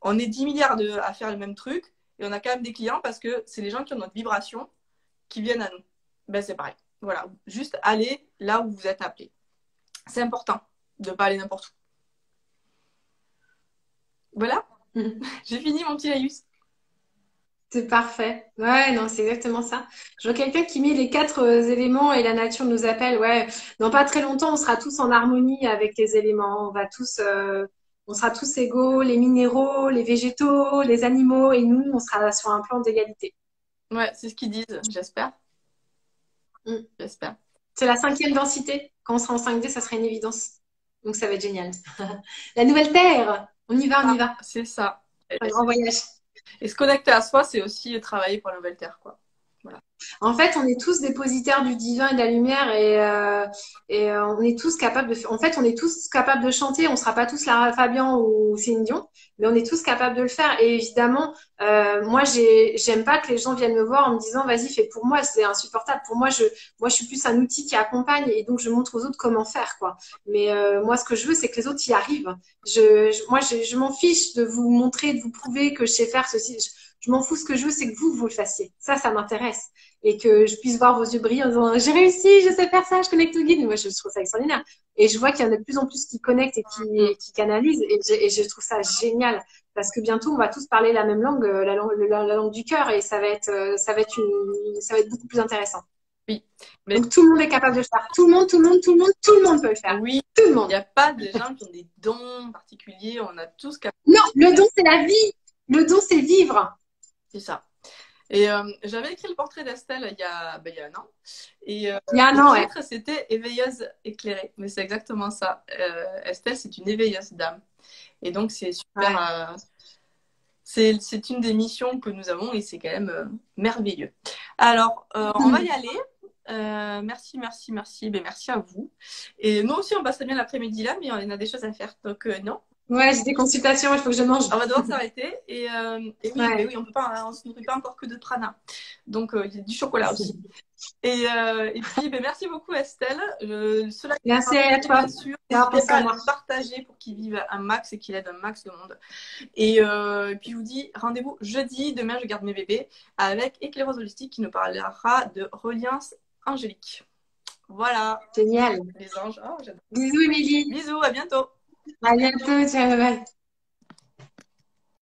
On est 10 milliards à faire le même truc et on a quand même des clients parce que c'est les gens qui ont notre vibration qui viennent à nous. Ben, c'est pareil. Voilà. Juste aller là où vous êtes appelé. C'est important de ne pas aller n'importe où. Voilà. J'ai fini mon petit laïus. C'est parfait. Ouais, non, c'est exactement ça. Je vois quelqu'un qui met les quatre éléments et la nature nous appelle. Ouais, dans pas très longtemps, on sera tous en harmonie avec les éléments. On sera tous égaux, les minéraux, les végétaux, les animaux, et nous, on sera sur un plan d'égalité. Ouais, c'est ce qu'ils disent, j'espère. Mm. J'espère. C'est la cinquième densité. Quand on sera en 5D, ça sera une évidence. Donc ça va être génial. La nouvelle Terre. On y va, on y va. C'est ça. Un grand voyage. Et se connecter à soi, c'est aussi travailler pour la nouvelle Terre, quoi. Voilà. En fait, on est tous dépositaires du divin et de la lumière on est tous capables de. En fait, on est tous capables de chanter. On sera pas tous Lara Fabian ou Céline Dion, mais on est tous capables de le faire. Et évidemment, moi, j'aime pas que les gens viennent me voir en me disant, vas-y, fais pour moi. C'est insupportable. Pour moi, je suis plus un outil qui accompagne et donc je montre aux autres comment faire, quoi. Mais moi, ce que je veux, c'est que les autres y arrivent. Je m'en fiche de vous montrer, de vous prouver que je sais faire ceci. Je m'en fous. Ce que je veux, c'est que vous le fassiez. Ça m'intéresse. Et que je puisse voir vos yeux briller en disant j'ai réussi, je sais faire ça, je connecte au guide. Moi, je trouve ça extraordinaire. Et je vois qu'il y en a de plus en plus qui connectent et qui canalisent. Et je trouve ça génial. Parce que bientôt, on va tous parler la même langue, la langue du cœur. Et ça va être beaucoup plus intéressant. Oui. Mais... Donc, tout le monde est capable de le faire. Tout le monde peut le faire. Oui. Tout le monde. Il n'y a pas des gens qui ont des dons particuliers. On a tous capable. Non, le don, c'est la vie. Le don, c'est vivre. C'est ça. Et j'avais écrit le portrait d'Estelle il y a un an. Et il y a un an, le titre, c'était Éveilleuse éclairée. Mais c'est exactement ça. Estelle, c'est une éveilleuse d'âme. Et donc, c'est super. Ouais. C'est une des missions que nous avons et c'est quand même merveilleux. Alors, on va y aller. Merci. Ben, merci à vous. Et nous aussi, on passe bien l'après-midi là, mais on a des choses à faire. Donc, non. Ouais, j'ai des consultations, il faut que je mange. On va devoir s'arrêter. Et oui, ouais. Oui, on ne se nourrit pas encore que de prana. Donc, il y a du chocolat aussi. Et puis, ben, merci beaucoup, Estelle. Merci à toi. N'hésitez pas à le partager pour qu'il vive un max et qu'il aide un max de monde. Et puis, je vous dis rendez-vous jeudi. Demain, je garde mes bébés avec Éclaireuse Holistique qui nous parlera de reliance angélique. Voilà. Génial. Les anges. Oh, j'adore. Bisous, Émilie. Bisous, à bientôt. À bientôt. Ciao, bye.